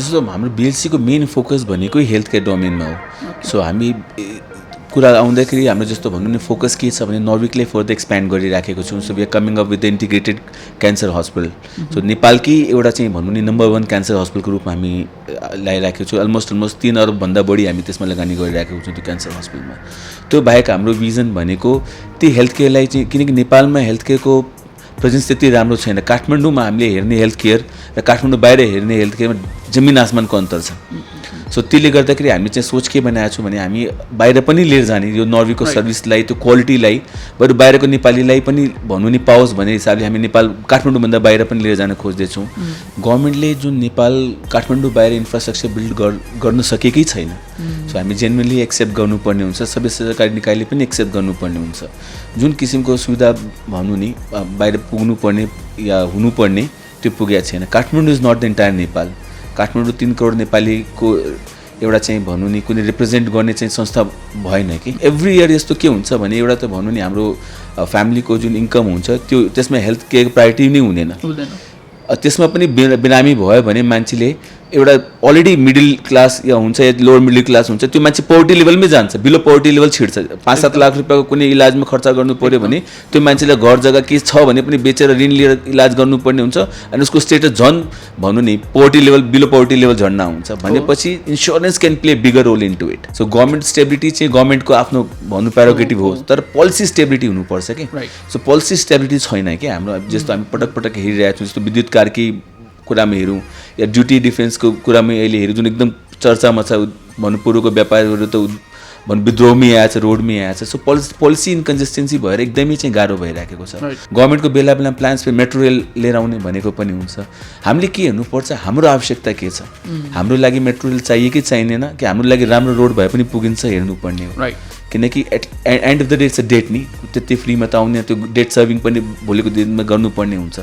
जस्तो हाम्रो BLC को मेन फोकस भनेको हेल्थ केयर डोमेनमा हो। सो हामी कुरा आउँदाखेरि हाम्रो जस्तो भन्नु नि फोकस के छ भने नर्विकले फर्दर एक्सप्यान्ड गरिराखेको छौँ। So we are coming up with the integrated cancer hospital. So नेपालकै एउटा चाहिँ भन्नु नि नम्बर 1 क्यान्सर हस्पिटलको रूपमा हामी ल्याइराखेको छौँ। अलमोस्ट 3 अरबभन्दा बढी हामी त्यसमा लगानी गरिराखेको छौँ त्यो क्यान्सर हस्पिटलमा। त्यो बाहेक हाम्रो भिजन भनेको त्यो हेल्थ केयरलाई चाहिँ, किनकि नेपालमा हेल्थ केयरको प्रेजेन्स त्यति राम्रो छैन। काठमाडौँमा हामीले हेर्ने हेल्थ केयर र काठमाडौँ बाहिर हेर्ने हेल्थ केयरमा जमिन आसमानको अन्तर छ। सो त्यसले गर्दाखेरि हामी चाहिँ सोच के बनाएको छौँ भने हामी बाहिर पनि लिएर जाने यो नर्वेको सर्भिसलाई, त्यो क्वालिटीलाई बरु बाहिरको नेपालीलाई पनि भन्नु नि पाओस् भन्ने हिसाबले हामी नेपाल काठमाडौँभन्दा बाहिर पनि लिएर जान खोज्दैछौँ। गभर्मेन्टले जुन नेपाल काठमाडौँ बाहिर इन्फ्रास्ट्रक्चर बिल्ड गर्न सकेकै छैन। सो हामी जेन्युनली एक्सेप्ट गर्नुपर्ने हुन्छ, सबै सरकारी निकायले पनि एक्सेप्ट गर्नुपर्ने हुन्छ। जुन किसिमको सुविधा भन्नु नि बाहिर पुग्नुपर्ने या हुनुपर्ने त्यो पुगेको छैन। Kathmandu is not the entire Nepal. Kathmandu 3 crore नेपालीको एउटा चाहिँ भन्नु नि कुनै रिप्रेजेन्ट गर्ने चाहिँ संस्था भएन कि। एभ्री इयर यस्तो के हुन्छ भने एउटा त भन्नु नि हाम्रो फ्यामिलीको जुन इन्कम हुन्छ त्यो त्यसमा हेल्थ केयर प्रायोरिटी नै हुँदैन। त्यसमा पनि बिरामी भयो भने मान्छेले एउटा अलरेडी मिडल क्लास या हुन्छ या लोवर मिडल क्लास हुन्छ त्यो मान्छे पोभर्टी लेभलमै जान्छ, बिलो पोभर्टी लेभल छिर्छ। 5-7 लाख रुपियाँको कुनै इलाजमा खर्च गर्नु पऱ्यो भने त्यो मान्छेलाई घर जग्गा के छ भने पनि बेचेर ऋण लिएर इलाज गर्नुपर्ने हुन्छ अनि उसको स्टेटस झन् भन्नु नि poverty level below poverty level झर्ना हुन्छ। भनेपछि insurance can play bigger role in to it. So government stability चाहिँ गभर्मेन्टको आफ्नो भन्नु प्यारोगेटिभ हो, तर पोलिसी स्टेबिलिटी हुनुपर्छ कि। सो पोलिसी स्टेबिलिटी छैन कि हाम्रो। जस्तो हामी पटक पटक हेरिरहेको छौँ, जस्तो विद्युत कार्की कुरामा हेरौँ या ड्युटी डिफेन्सको कुरामा अहिले हेरौँ जुन एकदम चर्चामा छ। भन्नु पूर्वको व्यापारीहरू त भन्नु विद्रोहमै आएछ, रोडमै आएछ। सो पोलिसी इन्कन्सिस्टेन्सी भएर एकदमै चाहिँ गाह्रो भइराखेको छ। गभर्मेन्टको बेला बेला प्लान्स फेरि मेट्रो रेल लिएर आउने भनेको पनि हुन्छ। हामीले के हेर्नुपर्छ, हाम्रो आवश्यकता के छ, हाम्रो लागि मेट्रो रेल चाहियो कि चाहिँदैन, कि हाम्रो लागि राम्रो रोड भए पनि पुगिन्छ हेर्नुपर्ने हो। किनकि end of the day it's a debt नि, त्यति फ्रीमा त आउने, त्यो डेट सर्भिङ पनि भोलिको दिनमा गर्नुपर्ने हुन्छ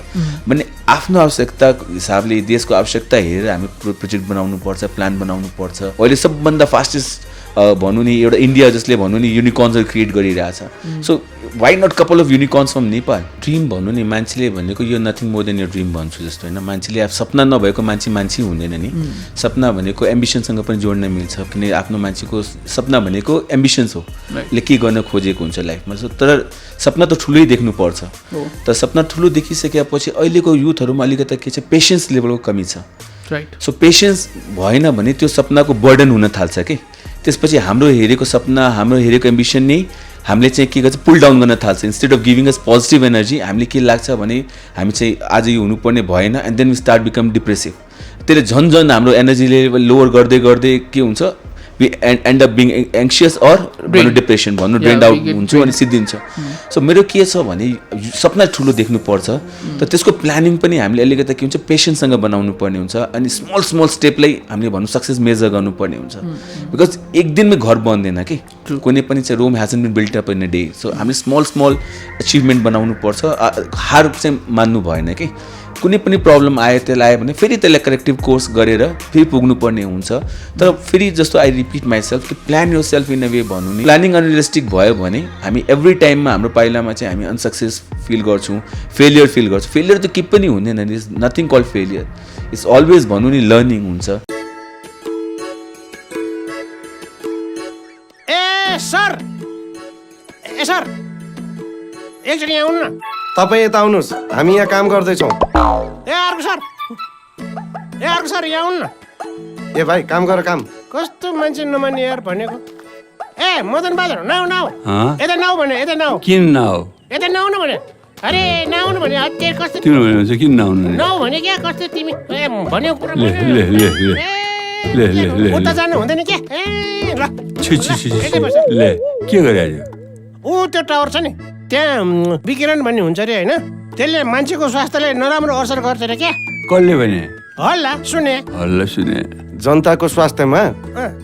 भने आफ्नो आवश्यकता हिसाबले देशको आवश्यकता हेरेर हामी प्रोजेक्ट बनाउनुपर्छ, प्लान बनाउनुपर्छ। अहिले सबभन्दा फास्टेस्ट भन्नु नि एउटा इन्डिया जसले भन्नु नि युनिकर्न्सहरू क्रिएट गरिरहेछ। So why not couple of unicorns from Nepal. Dream भन्नु नि मान्छेले भनेको यो नथिङ मोर देन यो ड्रिम भन्छु जस्तो होइन। मान्छेले अब सपना नभएको मान्छे हुँदैन नि। सपना भनेको एम्बिसनसँग पनि जोड्न मिल्छ, किन आफ्नो मान्छेको सपना भनेको एम्बिसन्स हो, ले के गर्न खोजेको हुन्छ लाइफमा। तर सपना त ठुलै देख्नुपर्छ। तर सपना ठुलो देखिसकेपछि अहिलेको युथहरूमा अलिकति के छ, पेसेन्स लेभलको कमी छ। सो पेसेन्स भएन भने त्यो सपनाको बर्डन हुन थाल्छ कि। त्यसपछि हाम्रो हेरेको सपना, हाम्रो हेरेको एम्बिसन नै हामीले चाहिँ के गर्छ, पुल डाउन गर्न थाल्छ। Instead of giving us positive energy हामीले के लाग्छ भने हामी चाहिँ आज यो हुनुपर्ने भएन and then we start become depressive. त्यसले झन् हाम्रो एनर्जी लेभल लोवर गर्दै गर्दै के हुन्छ, we end up being anxious or depression भन्नु ड्रेन्ड आउट हुन्छ अनि सिद्धिन्छ। सो मेरो के छ भने सपना ठुलो देख्नुपर्छ, तर त्यसको प्लानिङ पनि हामीले अलिकति के हुन्छ पेसेन्ससँग बनाउनु पर्ने हुन्छ अनि स्मल स्टेपलाई हामीले भन्नु सक्सेस मेजर गर्नुपर्ने हुन्छ। बिकज एक दिनमै घर बन्दैन कि, कुनै पनि चाहिँ Rome hasn't been built up in a day. So हामी स्मल अचिभमेन्ट बनाउनु पर्छ, हार चाहिँ मान्नु भएन कि। कुनै पनि प्रब्लम आयो त्यसलाई आयो भने फेरि त्यसलाई करेक्टिभ कोर्स गरेर फेरि पुग्नुपर्ने हुन्छ। तर फेरि जस्तो आई रिपिट माइसेल्फ कि plan your self in a way भन्नु नि प्लानिङ अनरियलिस्टिक भयो भने हामी एभ्री टाइममा हाम्रो पाइलामा चाहिँ हामी अनसक्सेस फिल गर्छौँ, फेलियर फिल गर्छौँ। फेलियर त के पनि हुँदैन, is nothing call failure, it's always भन्नु नि लर्निङ हुन्छ। सर एकचोटि यहाँ आउनु न। तपाईँ यता आउनुहोस्, हामी यहाँ काम गर्दैछौँ। अर्को सर यहाँ आउनु न। ए भाइ काम गर काम। कस्तो मान्छे नमान्ने यार भनेको। ए मदन बहादुर नाउ यता नाउ भने यता नाउ। किन नाउ? यता नाउनु भने। अरे नाउनु भने हत्ते कस्तो तिमी भन्नुहुन्छ किन नाउनु? नाउ भने के कस्तो तिमी भन्यो कुरा। ले उता जानु हुँदैन के? ए ल ले के गरिरहेको? ऊ त्यो टावर छ नि त्यहाँ विकिरण भन्ने हुन्छ अरे होइन, त्यसले मान्छेको स्वास्थ्यलाई नराम्रो असर गर्छ अरे क्या? कसले भने? हल्ला सुने। जनताको स्वास्थ्यमा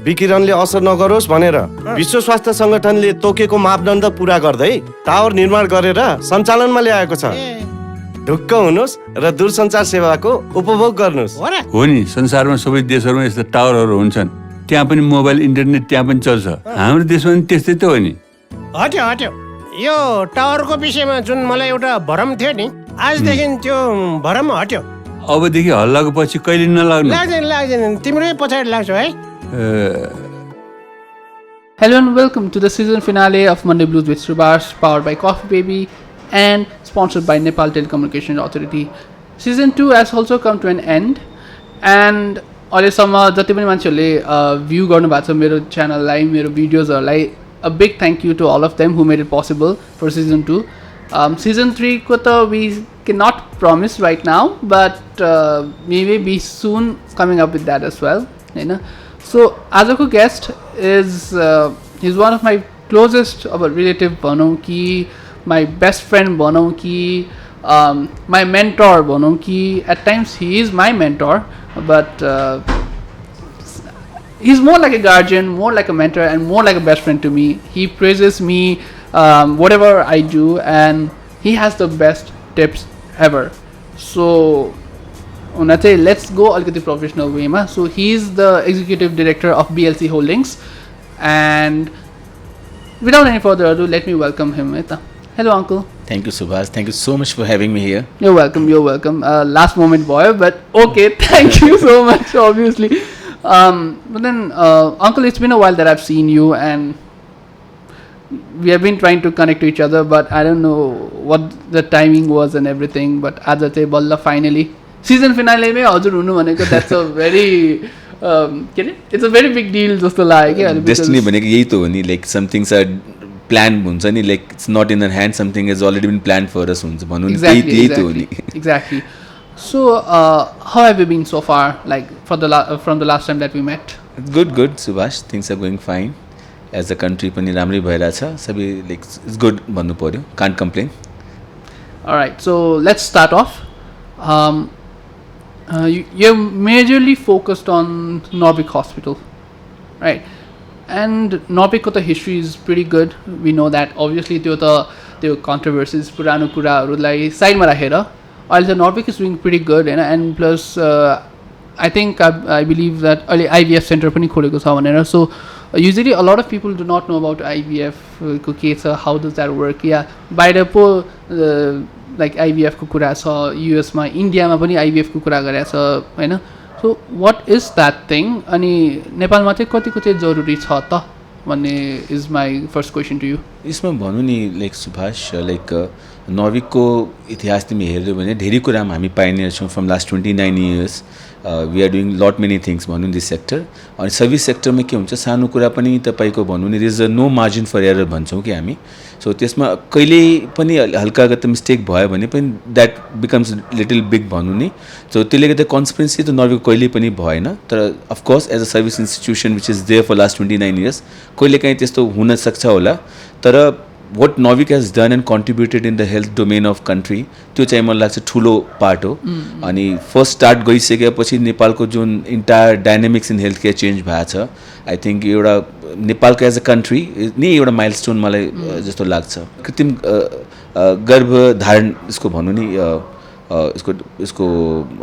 विकिरणले असर नगरोस् भनेर विश्व स्वास्थ्य संगठनले तोकेको मापदण्ड पुरा गर्दै टावर निर्माण गरेर सञ्चालनमा ल्याएको छ। ढुक्क हुनुहोस् र दूरसञ्चार सेवाको उपभोग गर्नुहोस्। हो नि, संसारमा सबै देशहरूमा यस्ता टावरहरू हुन्छन्, त्यहाँ पनि मोबाइल इन्टरनेट त्यहाँ पनि चल्छ। हाम्रो देशमा पनि त्यस्तै त हो नि। हट्यो यो टावरको विषयमा जुन मलाई एउटा भरम थियो नि, आजदेखि त्यो भरम हट्यो। अबदेखि हल्लाको पछि कहिले नलाग्नु लाग्दैन तिम्रै पछाडि लाग्छौ है Hello and welcome to the season finale of Monday Blues with Subhash, powered by Coffee Baby and sponsored by Nepal Telecommunication Authority. Season 2 has also come to an end and अहिलेसम्म जति पनि मान्छेहरूले भ्यू गर्नुभएको छ मेरो च्यानललाई मेरो भिडियोजहरूलाई a big thank you to all of them who made it possible for season 2. Season 3 ko ta we cannot promise right now, but maybe be soon coming up with that as well. So आजको guest is he's one of my closest of a relative भनौँ कि my best friend भनौँ कि my mentor भनौँ कि at times he is my mentor, but he's more like a guardian, more like a mentor, and more like a best friend to me. He praises me whatever I do, and he has the best tips ever. So let's go alikati professional way ma. So he's the executive director of BLC Holdings, and without any further ado, let me welcome him. Hello uncle. Thank you Subhash, thank you so much for having me here. You're welcome. Last moment boy, but okay. Thank you so much obviously. But then uncle, it's been a while that I've seen you, and we have been trying to connect to each other, but I don't know what the timing was and everything, but आज चाहिँ बल्ल finally season finale मै हजुर हुनु भनेको that's a very it's a very big deal जस्तो लाग्यो के Destiny भनेको यही त हो नि, like some things are planned हुन्छ नि, like it's not in our hand, something has already been planned for us हुन्छ भन्नु नि, यही त हो नि. Exactly. So how have you been so far, like from the last time that we met? Good Subhash, things are going fine. As a country पनि राम्रै भइरहेछ, सबै like it's good भन्नु पर्यो, can't complain. All right, so let's start off. You're majorly focused on Norvik Hospital, right? And Norvik ko the history is pretty good. We know that obviously त्यो controversies पुरानो कुराहरूलाई साइडमा राखेर अहिले त Norvik is doing pretty good, and plus I think I believe that अहिले IVF center पनि खोलेको छ भनेर. So usually a lot of people do not know about IVF को के छ, how does that work. बाहिर पो like IVF को कुरा छ, US मा इन्डियामा पनि IVF को कुरा गरेको छ हैन. So what is that thing, अनि नेपालमा चाहिँ कतिको चाहिँ जरुरी छ त भन्ने is my first question to you. यसमा भन्नु नि like Subhash, like Norvik को इतिहास तिमी हेर्यौ भने धेरै कुरामा हामी पाइनियर छौँ from last 29 years. We are doing lot many things भनौँ this sector. अनि सर्भिस सेक्टरमा के हुन्छ, सानो कुरा पनि तपाईको भन्नु नि there is no margin for error भन्छौँ कि हामी. सो त्यसमा कहिले पनि हल्का अगर मिस्टेक भयो भने पनि that becomes little big भनौँ नि. सो त्यसले गर्दा कन्सिक्वेन्स त Norvik कहिले पनि भएन, तर of course as a service institution which is there for last 29 years कहिले काहीँ त्यस्तो हुन सक्छ होला. तर what Norvik has done and contributed in the health domain of country, त्यो चाहिँ मलाई लाग्छ ठुलो पार्ट हो. अनि फर्स्ट स्टार्ट गरिसकेपछि नेपालको जुन entire dynamics in health care change भएको छ, आई थिङ्क एउटा नेपालको एज अ कन्ट्री नै एउटा माइलस्टोन मलाई जस्तो लाग्छ. कृत्रिम गर्भधारण यसको भनौँ नि यसको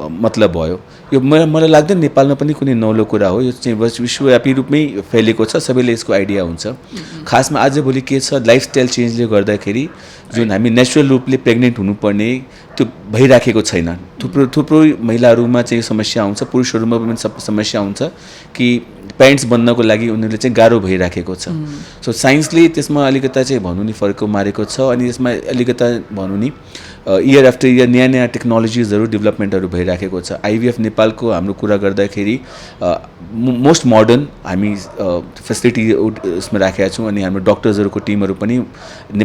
मतलब भयो, यो मलाई लाग्दैन नेपालमा पनि कुनै नौलो कुरा हो. यो चाहिँ विश्वव्यापी रूपमै फैलेको छ, सबैले यसको आइडिया हुन्छ. खासमा आजभोलि के छ, लाइफस्टाइल चेन्जले गर्दाखेरि जुन हामी नेचुरल रूपले प्रेग्नेन्ट हुनुपर्ने त्यो भइराखेको छैन. थुप्रो महिलाहरूमा चाहिँ समस्या आउँछ, पुरुषहरूमा पनि समस्या हुन्छ कि प्यारेन्ट्स बन्नको लागि उनीहरूले चाहिँ गाह्रो भइराखेको छ. सो साइन्सले त्यसमा अलिकता चाहिँ भनौँ नि फर्क मारेको छ. अनि यसमा अलिकता भनौँ नि इयर आफ्टर इयर नयाँ टेक्नोलोजिजहरू डेभलपमेन्टहरू भइराखेको छ. आइभीएफ नेपालको हाम्रो कुरा गर्दाखेरि मोस्ट मोडर्न हामी फेसिलिटी उसमा राखेका छौँ. अनि हाम्रो डक्टर्सहरूको टिमहरू पनि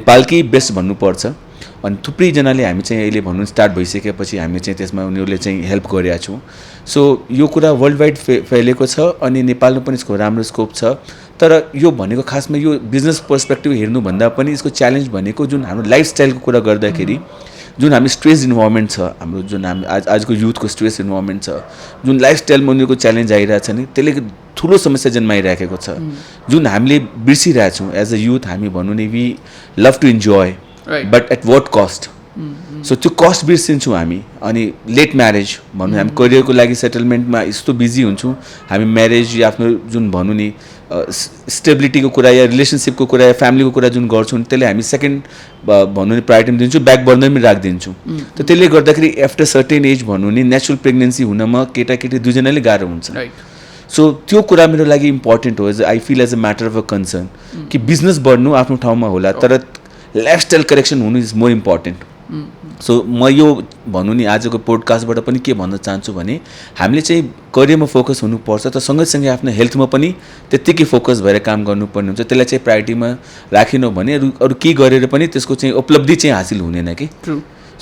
नेपालकै बेस्ट भन्नुपर्छ. अनि थुप्रैजनाले हामी चाहिँ अहिले भन्नु स्टार्ट भइसकेपछि हामी चाहिँ त्यसमा उनीहरूले चाहिँ हेल्प गरेका छौँ. सो यो कुरा वर्ल्ड वाइड फैलेको छ अनि नेपालमा पनि यसको राम्रो स्कोप छ. तर यो भनेको खासमा यो बिजनेस पर्सपेक्टिभ हेर्नुभन्दा पनि यसको च्यालेन्ज भनेको जुन हाम्रो लाइफस्टाइलको कुरा गर्दाखेरि जुन हामी स्ट्रेस इन्भाइरोमेन्ट छ, हाम्रो जुन हामी आजको युथको स्ट्रेस इन्भाइरोमेन्ट छ, जुन लाइफस्टाइलमा उनीहरूको च्यालेन्ज आइरहेछ नि, त्यसले ठुलो समस्या जन्माइराखेको छ जुन हामीले बिर्सिरहेछौँ. एज अ युथ हामी भनौँ नि we love to enjoy but at what cost. So त्यो कस्ट बिर्सिन्छौँ हामी अनि लेट म्यारेज भनौँ हामी करियरको लागि सेटलमेन्टमा यस्तो बिजी हुन्छौँ हामी म्यारेज या आफ्नो जुन भनौँ नि स्टेबिलिटीको कुरा या रिलेसनसिपको कुरा या फ्यामिलीको कुरा जुन गर्छौँ त्यसले हामी सेकेन्ड भनौँ नि प्रायोरिटी दिन्छौँ ब्याक बर्नरमै राखिदिन्छौँ त त्यसले गर्दाखेरि आफ्टर सर्टेन एज भनौँ नि नेचुरल प्रेग्नेन्सी हुनमा केटाकेटी दुईजनाले गाह्रो हुन्छ सो त्यो कुरा मेरो लागि इम्पोर्टेन्ट हो I feel as a matter of a concern कि बिजनेस बढ्नु आफ्नो ठाउँमा होला तर लाइफस्टाइल करेक्सन हुनु इज मोर इम्पोर्टेन्ट सो म यो भनौँ नि आजको पोडकास्टबाट पनि के भन्न चाहन्छु भने हामीले चाहिँ करियरमा फोकस हुनुपर्छ तर सँगसँगै आफ्नो हेल्थमा पनि त्यत्तिकै फोकस भएर काम गर्नुपर्ने हुन्छ त्यसलाई चाहिँ प्रायोरिटीमा राखेनौँ भने अरू के गरेर पनि त्यसको चाहिँ उपलब्धि चाहिँ हासिल हुँदैन कि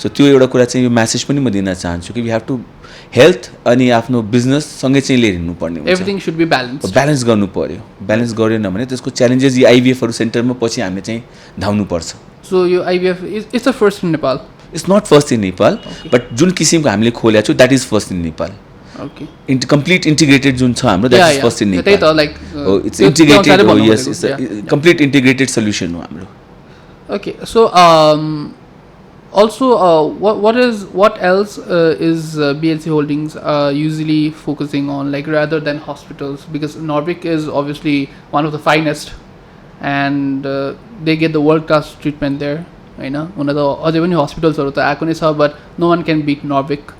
सो त्यो एउटा कुरा चाहिँ यो म्यासेज पनि म दिन चाहन्छु कि वी हेभ टु हेल्थ अनि आफ्नो बिजनेस सँगै चाहिँ लिएर हिँड्नुपर्ने हुन्छ एभ्रिथिङ सुड बी ब्यालेन्स गर्नु पर्यो ब्यालेन्स गरेन भने त्यसको च्यालेन्जेस यी आइभीएफहरू सेन्टरमा पछि हामीले चाहिँ धाउनुपर्छ सो यो IVF it's the first in Nepal it's not first in Nepal but जुन किसिमको हामीले खोलेको छौँ that is first in Nepal okay complete integrated जुन छ हाम्रो that is first in Nepal त्यही त लाइक इट्स इन्टिग्रेटेड हो yes it's complete integrated solution हो हाम्रो okay so also what else is BLC Holdings usually focusing on, like rather than hospitals, because Norvik is obviously one of the finest and they get the world class treatment there, हैन हुन त अझै पनि हस्पिटल्सहरु त आएको नै छ but no one can beat Norvik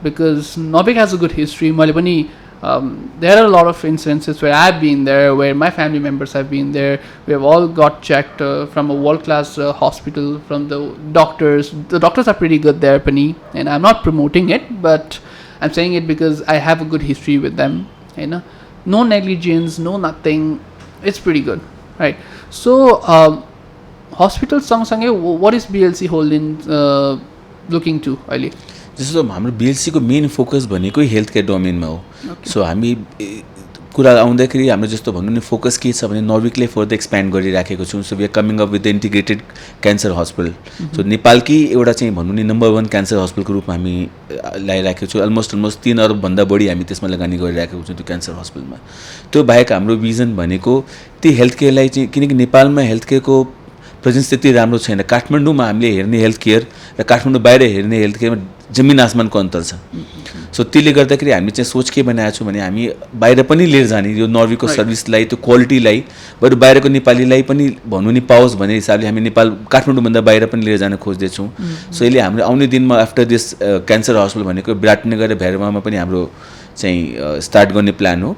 because Norvik has a good history. मैले पनि there are a lot of instances where I've been there, where my family members have been there. We have all got checked from a world-class hospital, from the doctors. The doctors are pretty good there, Pani, and I'm not promoting it, but I'm saying it because I have a good history with them. You know, no negligence, no nothing. It's pretty good, right? So, hospitals सँगसँगै what is BLC Holdings looking to, Ali? जस्तो हाम्रो बिएलसीको main focus भनेकै health care डोमेनमा हो so हामी कुरा आउँदाखेरि हाम्रो जस्तो भनौँ नि फोकस के छ भने नर्विकले फर्दर एक्सप्यान्ड गरिराखेको छौँ so we are coming up with the integrated cancer hospital so नेपालकै एउटा चाहिँ भनौँ नि नम्बर 1 क्यान्सर हस्पिटलको रूपमा हामी ल्याइराखेको छौँ अलमोस्ट 3 अरबभन्दा बढी हामी त्यसमा लगानी गरिराखेको छौँ त्यो क्यान्सर हस्पिटलमा त्यो बाहेक हाम्रो भिजन भनेको ती हेल्थ केयरलाई चाहिँ किनकि नेपालमा हेल्थ केयरको प्रेजेन्स त्यति राम्रो छैन काठमाडौँमा हामीले हेर्ने हेल्थ केयर र काठमाडौँ बाहिर हेर्ने हेल्थ केयरमा जमिन आसमानको अन्तर छ सो त्यसले गर्दाखेरि हामी चाहिँ सोच के बनाएको छौँ भने हामी बाहिर पनि लिएर जाने यो नर्विकको सर्भिसलाई त्यो क्वालिटीलाई बरु बाहिरको नेपालीलाई पनि भन्नु नि पाओस् भन्ने हिसाबले हामी नेपाल काठमाडौँभन्दा बाहिर पनि लिएर जान खोज्दैछौँ सो यसले हाम्रो आउने दिनमा आफ्टर दिस क्यान्सर हस्पिटल भनेको विराटनगर र भैरवामा पनि हाम्रो चाहिँ स्टार्ट गर्ने प्लान हो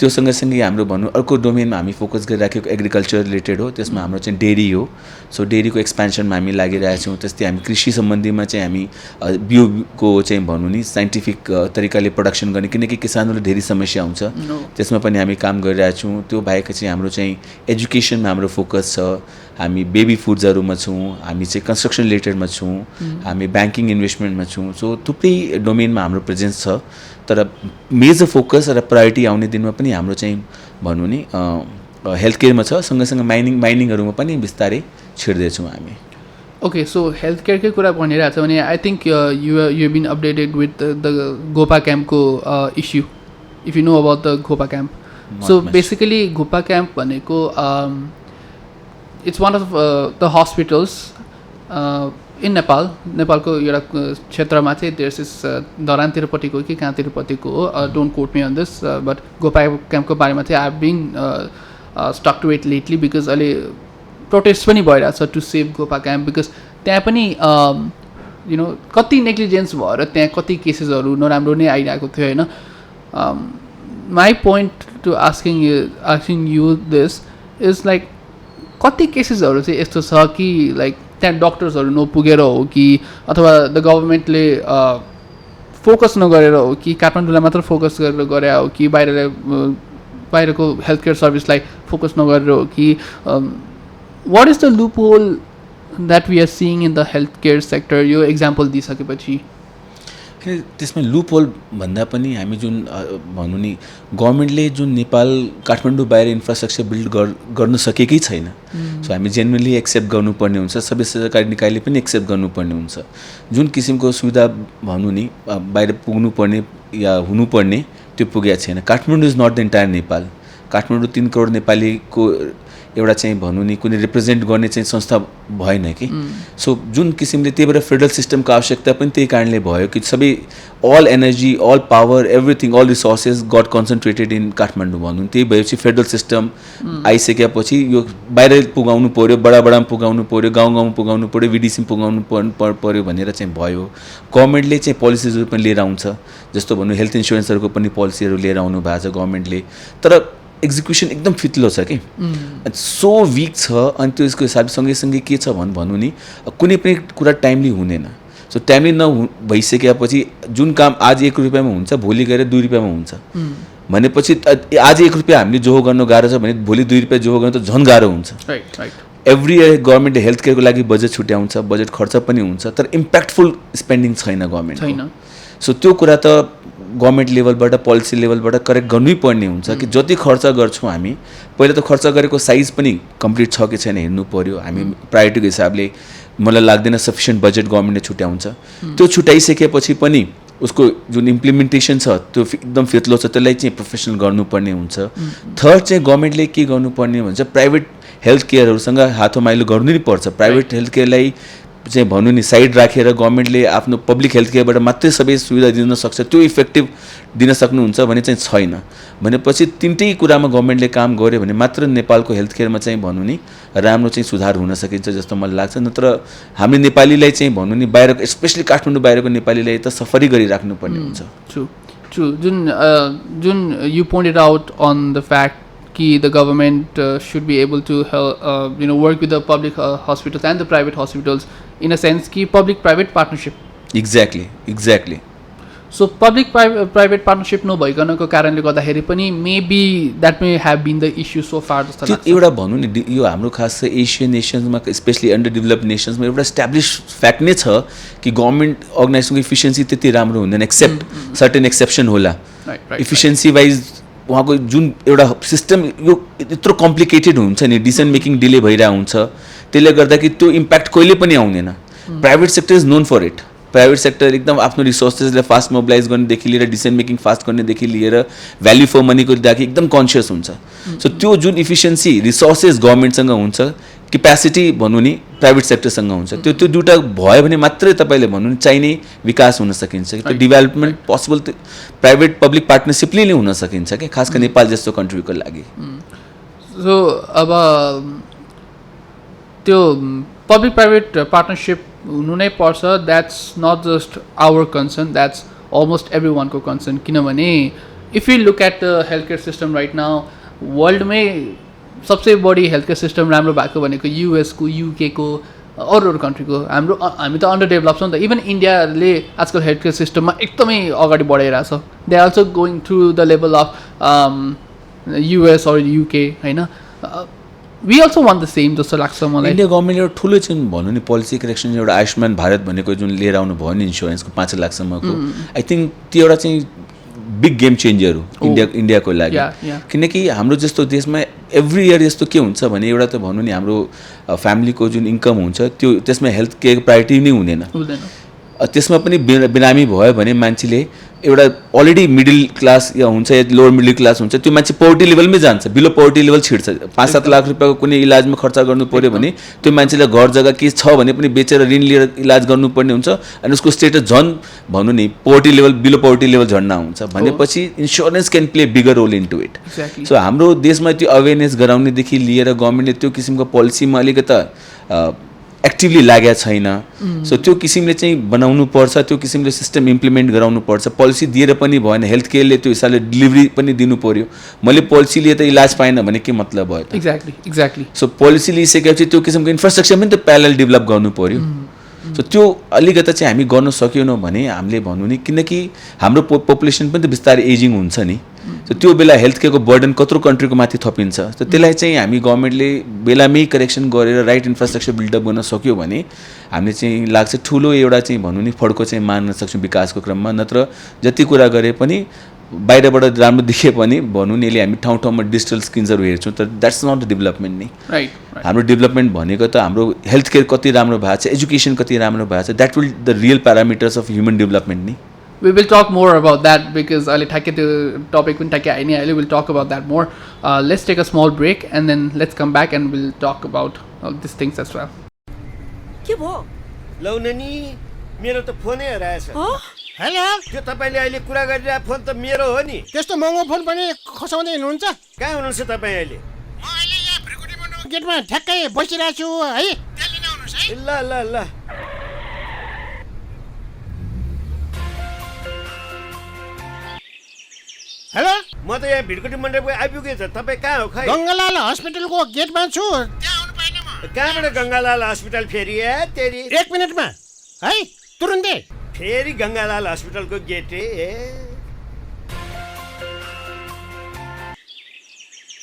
त्यो सँगसँगै हाम्रो भनौँ अर्को डोमेनमा हामी फोकस गरिराखेको एग्रिकल्चर रिलेटेड हो त्यसमा हाम्रो चाहिँ डेरी हो सो डेरीको एक्सपेन्सनमा हामी लागिरहेका छौँ त्यस्तै हामी कृषि सम्बन्धीमा चाहिँ हामी बिउको चाहिँ भनौँ नि साइन्टिफिक तरिकाले प्रोडक्सन गर्ने किनकि किसानहरूले धेरै समस्या हुन्छ त्यसमा पनि हामी काम गरिरहेका छौँ त्यो बाहेक चाहिँ हाम्रो चाहिँ एजुकेसनमा हाम्रो फोकस छ हामी बेबी फुड्सहरूमा छौँ हामी चाहिँ कन्स्ट्रक्सन रिलेटेडमा छौँ हामी ब्याङ्किङ इन्भेस्टमेन्टमा छौँ सो थुप्रै डोमेनमा हाम्रो प्रेजेन्स छ तर मेजर फोकस र प्रायोरिटी आउने दिनमा पनि हाम्रो चाहिँ भनौँ नि हेल्थ केयरमा छ सँगसँगै माइनिङहरूमा पनि बिस्तारै छिर्दैछौँ हामी ओके सो हेल्थ केयरकै कुरा भनिरहेको छ भने I think you been updated with the Gopa क्याम्पको issue if you know about the Gopa camp so basically Gopa camp भनेको it's one of the hospitals in नेपालको एउटा क्षेत्रमा चाहिँ देयर्स इज धरानतिरपट्टिको कि कहाँतिरपट्टिको हो don't quote me on this but Gopa क्याम्पको बारेमा चाहिँ I have been stuck to it lately because अहिले प्रोटेस्ट पनि भइरहेको छ to save Gopa camp because त्यहाँ पनि यु नो कति नेग्लिजेन्स भएर त्यहाँ कति केसेसहरू नराम्रो नै आइरहेको थियो होइन my point to asking you this is like कति केसेसहरू चाहिँ यस्तो छ कि लाइक त्यहाँ डक्टर्सहरू नपुगेर हो कि अथवा द गभर्मेन्टले फोकस नगरेर हो कि काठमाडौँलाई मात्र फोकस गरेर गरे हो कि बाहिरको हेल्थ केयर सर्भिसलाई फोकस नगरेर हो कि what is the loophole that we are seeing in the health care sector यो एक्जाम्पल दिइसकेपछि त्यसमा लुप होल भन्दा पनि हामी जुन भनौँ नि गभर्मेन्टले जुन नेपाल काठमाडौँ बाहिर इन्फ्रास्ट्रक्चर बिल्ड गर्न सकेकै छैन सो हामी जेन्युनली एक्सेप्ट गर्नुपर्ने हुन्छ सबै सरकारी निकायले पनि एक्सेप्ट गर्नुपर्ने हुन्छ जुन किसिमको सुविधा भनौँ नि बाहिर पुग्नुपर्ने या हुनुपर्ने त्यो पुगेको छैन Kathmandu is not the entire Nepal Kathmandu 3 crore नेपालीको एउटा चाहिँ भनौँ नि कुनै रिप्रेजेन्ट गर्ने चाहिँ संस्था भएन कि सो जुन किसिमले त्यही भएर फेडरल सिस्टमको आवश्यकता पनि त्यही कारणले भयो कि सबै all energy all power everything all resources got concentrated in Kathmandu भनौँ त्यही भएपछि फेडरल सिस्टम आइसकेपछि यो बाहिर पुगाउनु पऱ्यो बडामा पुगाउनु पऱ्यो गाउँ गाउँमा पुगाउनु पऱ्यो विडिसीमा पुगाउनु पऱ्यो भनेर चाहिँ भयो गभर्मेन्टले चाहिँ पोलिसिजहरू पनि लिएर आउँछ जस्तो भनौँ हेल्थ इन्सुरेन्सहरूको पनि पोलिसीहरू लिएर आउनु भएको छ गभर्मेन्टले तर एक्जिक्युसन एकदम फितलो छ कि सो विक छ अनि त्यो यसको हिसाबले सँगैसँगै के छ भनौँ नि कुनै पनि कुरा टाइमली हुँदैन सो टाइमली भइसकेपछि जुन काम आज 1 रुपियाँमा हुन्छ भोलि गएर 2 रुपियाँमा हुन्छ भनेपछि आज 1 रुपियाँ हामीले जोहो गर्नु गाह्रो छ भने भोलि 2 रुपियाँ जोहो गर्नु त झन् गाह्रो हुन्छ एभ्री इयर गभर्मेन्टले हेल्थ केयरको लागि बजेट छुट्याउँछ बजेट खर्च पनि हुन्छ तर इम्प्याक्टफुल स्पेन्डिङ छैन गभर्मेन्ट सो त्यो कुरा त गभर्मेन्ट लेभलबाट पोलिसी लेभलबाट करेक्ट गर्नै पर्ने हुन्छ कि जति खर्च गर्छौँ हामी पहिला त खर्च गरेको साइज पनि कम्प्लिट छ कि छैन हेर्नु पर्यो हामी प्रायोरिटीको हिसाबले मलाई लाग्दैन सफिसियन्ट बजेट गभर्मेन्टले छुट्याउँछ त्यो छुट्याइसकेपछि पनि उसको जुन इम्प्लिमेन्टेसन छ त्यो एकदम फितलो छ त्यसलाई चाहिँ प्रोफेसनल गर्नुपर्ने हुन्छ थर्ड चाहिँ गभर्मेन्टले के गर्नुपर्ने भन्छ प्राइभेट हेल्थ केयरहरूसँग हातोमाइलो गर्नु नै पर्छ प्राइभेट हेल्थ केयरलाई चाहिँ भनौँ नि साइड राखेर गभर्मेन्टले आफ्नो पब्लिक हेल्थ केयरबाट मात्रै सबै सुविधा दिन सक्छ त्यो इफेक्टिभ दिन सक्नुहुन्छ भने चाहिँ छैन भनेपछि तिनटै कुरामा गभर्मेन्टले काम गर्यो भने मात्र नेपालको हेल्थ केयरमा चाहिँ भनौँ नि राम्रो चाहिँ सुधार हुन सकिन्छ जस्तो मलाई लाग्छ नत्र हामी नेपालीलाई चाहिँ भनौँ नि बाहिरको स्पेसली काठमाडौँ बाहिरको नेपालीलाई त सफरी गरिराख्नुपर्ने हुन्छ ट्रु जुन you pointed out on the fact कि the government should be able to help, work with the public hospitals and the private hospitals in a sense कि public-private partnership. Exactly. So public-private partnership नभइकनको कारणले गर्दाखेरि पनि maybe that may have been the issue so far जस्तो लाग्छ. एउटा भनौँ नि यो हाम्रो खास एसियन नेसन्समा स्पेसली अन्डर डेभलप्ड नेसन्समा एउटा एस्टाब्लिस फ्याक्ट नै छ कि गभर्मेन्ट अर्गनाइजेसनको इफिसियन्सी त्यति राम्रो हुँदैन एक्सेप्ट सर्टेन एक्सेप्सन होला इफिसियन्सी वाइज उहाँको जुन एउटा सिस्टम यो यत्रो कम्प्लिकेटेड हुन्छ नि डिसिजन मेकिङ डिले भइरहेको हुन्छ त्यसले गर्दा कि त्यो इम्प्याक्ट कहिले पनि आउँदैन private sector is known for it private sector एकदम आफ्नो रिसोर्सेसलाई फास्ट मोबिलाइज गर्नेदेखि लिएर डिसिजन मेकिङ फास्ट गर्नेदेखि लिएर भ्याल्यू फर मनीको लागि एकदम कन्सियस हुन्छ सो त्यो जुन इफिसियन्सी रिसोर्सेस गभर्मेन्टसँग हुन्छ क्यापेसिटी भनौँ नि प्राइभेट सेक्टरसँग हुन्छ त्यो दुइटा भयो भने मात्रै तपाईँले भन्नु नि चाहिने विकास हुन सकिन्छ त्यो डेभलपमेन्ट पोसिबल प्राइभेट पब्लिक पार्टनरसिपले नै हुन सकिन्छ कि खास गरी नेपाल जस्तो कन्ट्रीको लागि सो अब त्यो पब्लिक प्राइभेट पार्टनरसिप हुनु नै पर्छ that's not just our concern that's almost every वानको कन्सर्न किनभने if you look at the health care system right now वर्ल्डमै सबसे बढी हेल्थ केयर सिस्टम राम्रो भएको भनेको युएसको युकेको अरू कन्ट्रीको हामी त अन्डर डेभलप छ नि त इभन इन्डियाले आजकल हेल्थ केयर सिस्टममा एकदमै अगाडि बढाइरहेछ they are also going through the level of US or UK होइन we also want the same जस्तो लाग्छ मलाई इन्डिया गभर्मेन्टले एउटा ठुलो चाहिँ भनौँ नि पोलिसी करेक्सन एउटा आयुष्मान भारत भनेको जुन लिएर आउनु भयो नि इन्सुरेन्सको 5 लाखसम्मको आई थिङ्क त्यो एउटा चाहिँ बिग गेम चेन्जर हो इन्डियाको लागि किनकि हाम्रो जस्तो देशमा एभ्री इयर यस्तो के हुन्छ भने एउटा त भनौँ नि हाम्रो फ्यामिलीको जुन इन्कम हुन्छ त्यो त्यसमा हेल्थ केयर प्रायोरिटी नै हुँदैन त्यसमा पनि बिरामी भयो भने मान्छेले एउटा अलरेडी मिडल क्लास या हुन्छ या लोवर मिडल क्लास हुन्छ त्यो मान्छे पोभर्टी लेभलमै जान्छ बिलो पोभर्टी लेभल छिर्छ 5-7 लाख रुपियाँको कुनै इलाजमा खर्च गर्नु पर्यो भने त्यो मान्छेलाई घर जग्गा के छ भने पनि बेचेर ऋण लिएर इलाज गर्नुपर्ने हुन्छ अनि उसको स्टेटस झन् भनौँ नि poverty level below poverty level झर्ना हुन्छ भनेपछि insurance can play bigger role in to it so हाम्रो देशमा त्यो अवेरनेस गराउनेदेखि लिएर गभर्मेन्टले त्यो किसिमको पोलिसीमा अलिकति एक्टिभली लागेको छैन सो त्यो किसिमले चाहिँ बनाउनु पर्छ त्यो किसिमले सिस्टम इम्प्लिमेन्ट गराउनु पर्छ पोलिसी दिएर पनि भएन हेल्थ केयरले त्यो हिसाबले डेलिभरी पनि दिनु पर्यो मैले पोलिसी लिए त इलाज पाएन भने के मतलब भयो त एक्ज्याक्टली सो पोलिसी लिइसकेपछि त्यो किसिमको इन्फ्रास्ट्रक्चर पनि त प्यारल डेभलप गर्नु पर्यो सो त्यो अलिकति चाहिँ हामी गर्न सकेनौँ भने हामीले भन्नु नि किनकि हाम्रो पपुलेसन पनि त बिस्तारै एजिङ हुन्छ नि सो त्यो बेला हेल्थ केयरको बर्डन कत्रो कन्ट्रीको माथि थपिन्छ त त्यसलाई चाहिँ हामी गभर्मेन्टले बेलामै करेक्सन गरेर राइट इन्फ्रास्ट्रक्चर बिल्डअप गर्न सक्यो भने हामीले चाहिँ लाग्छ ठुलो एउटा चाहिँ भन्नु नि फड्को चाहिँ मान्न सक्छौँ विकासको क्रममा नत्र जति कुरा गरे पनि बाहिरबाट राम्रो देखिए पनि भनौँ नि यसले हामी ठाउँ ठाउँमा डिजिटल स्किन्सहरू हेर्छौँ तर द्याट्स नट द डेभलपमेन्ट नि राइट हाम्रो डेभलपमेन्ट भनेको त हाम्रो हेल्थ केयर कति राम्रो भएको छ एजुकेसन कति राम्रो भएको छ that will the real parameters of human development नि We will talk more about that because अहिले ठ्याक्कै त्यो टपिक पनि ठ्याक्कै आइ नै हाल्यो. We'll talk about that more. Let's take a small break and then let's come back and we'll talk about these things as well. के भयो? लौ नानी मेरो त फोनै हराएछ. हेलो, त्यो तपाईले अहिले कुरा गरिरहेको फोन त मेरो हो नि. त्यस्तो महँगो फोन पनि खसाउँदै हिँड्नुहुन्छ? कहाँ हुनुहुन्छ तपाईँ अहिले? म अहिले यहाँ भ्रिकुटी मण्डपको गेटमा ठ्याक्कै बसिरहेको छु है. त्यहाँ लिन आउनुहोस् है. ल ल ल. हेलो, म त यहाँ भिडकुटी मण्डपको आइपुगेँ त. तपाईँ कहाँ हो खै? गङ्गालाल हस्पिटलको गेटमा छु. त्यहाँ आउनु पाएन म. कहाँबाट गङ्गालाल हस्पिटल फेरि तेरी? 1 मिनेटमा है, तुरुन्तै. फेरि गङ्गालाल हस्पिटलको गेट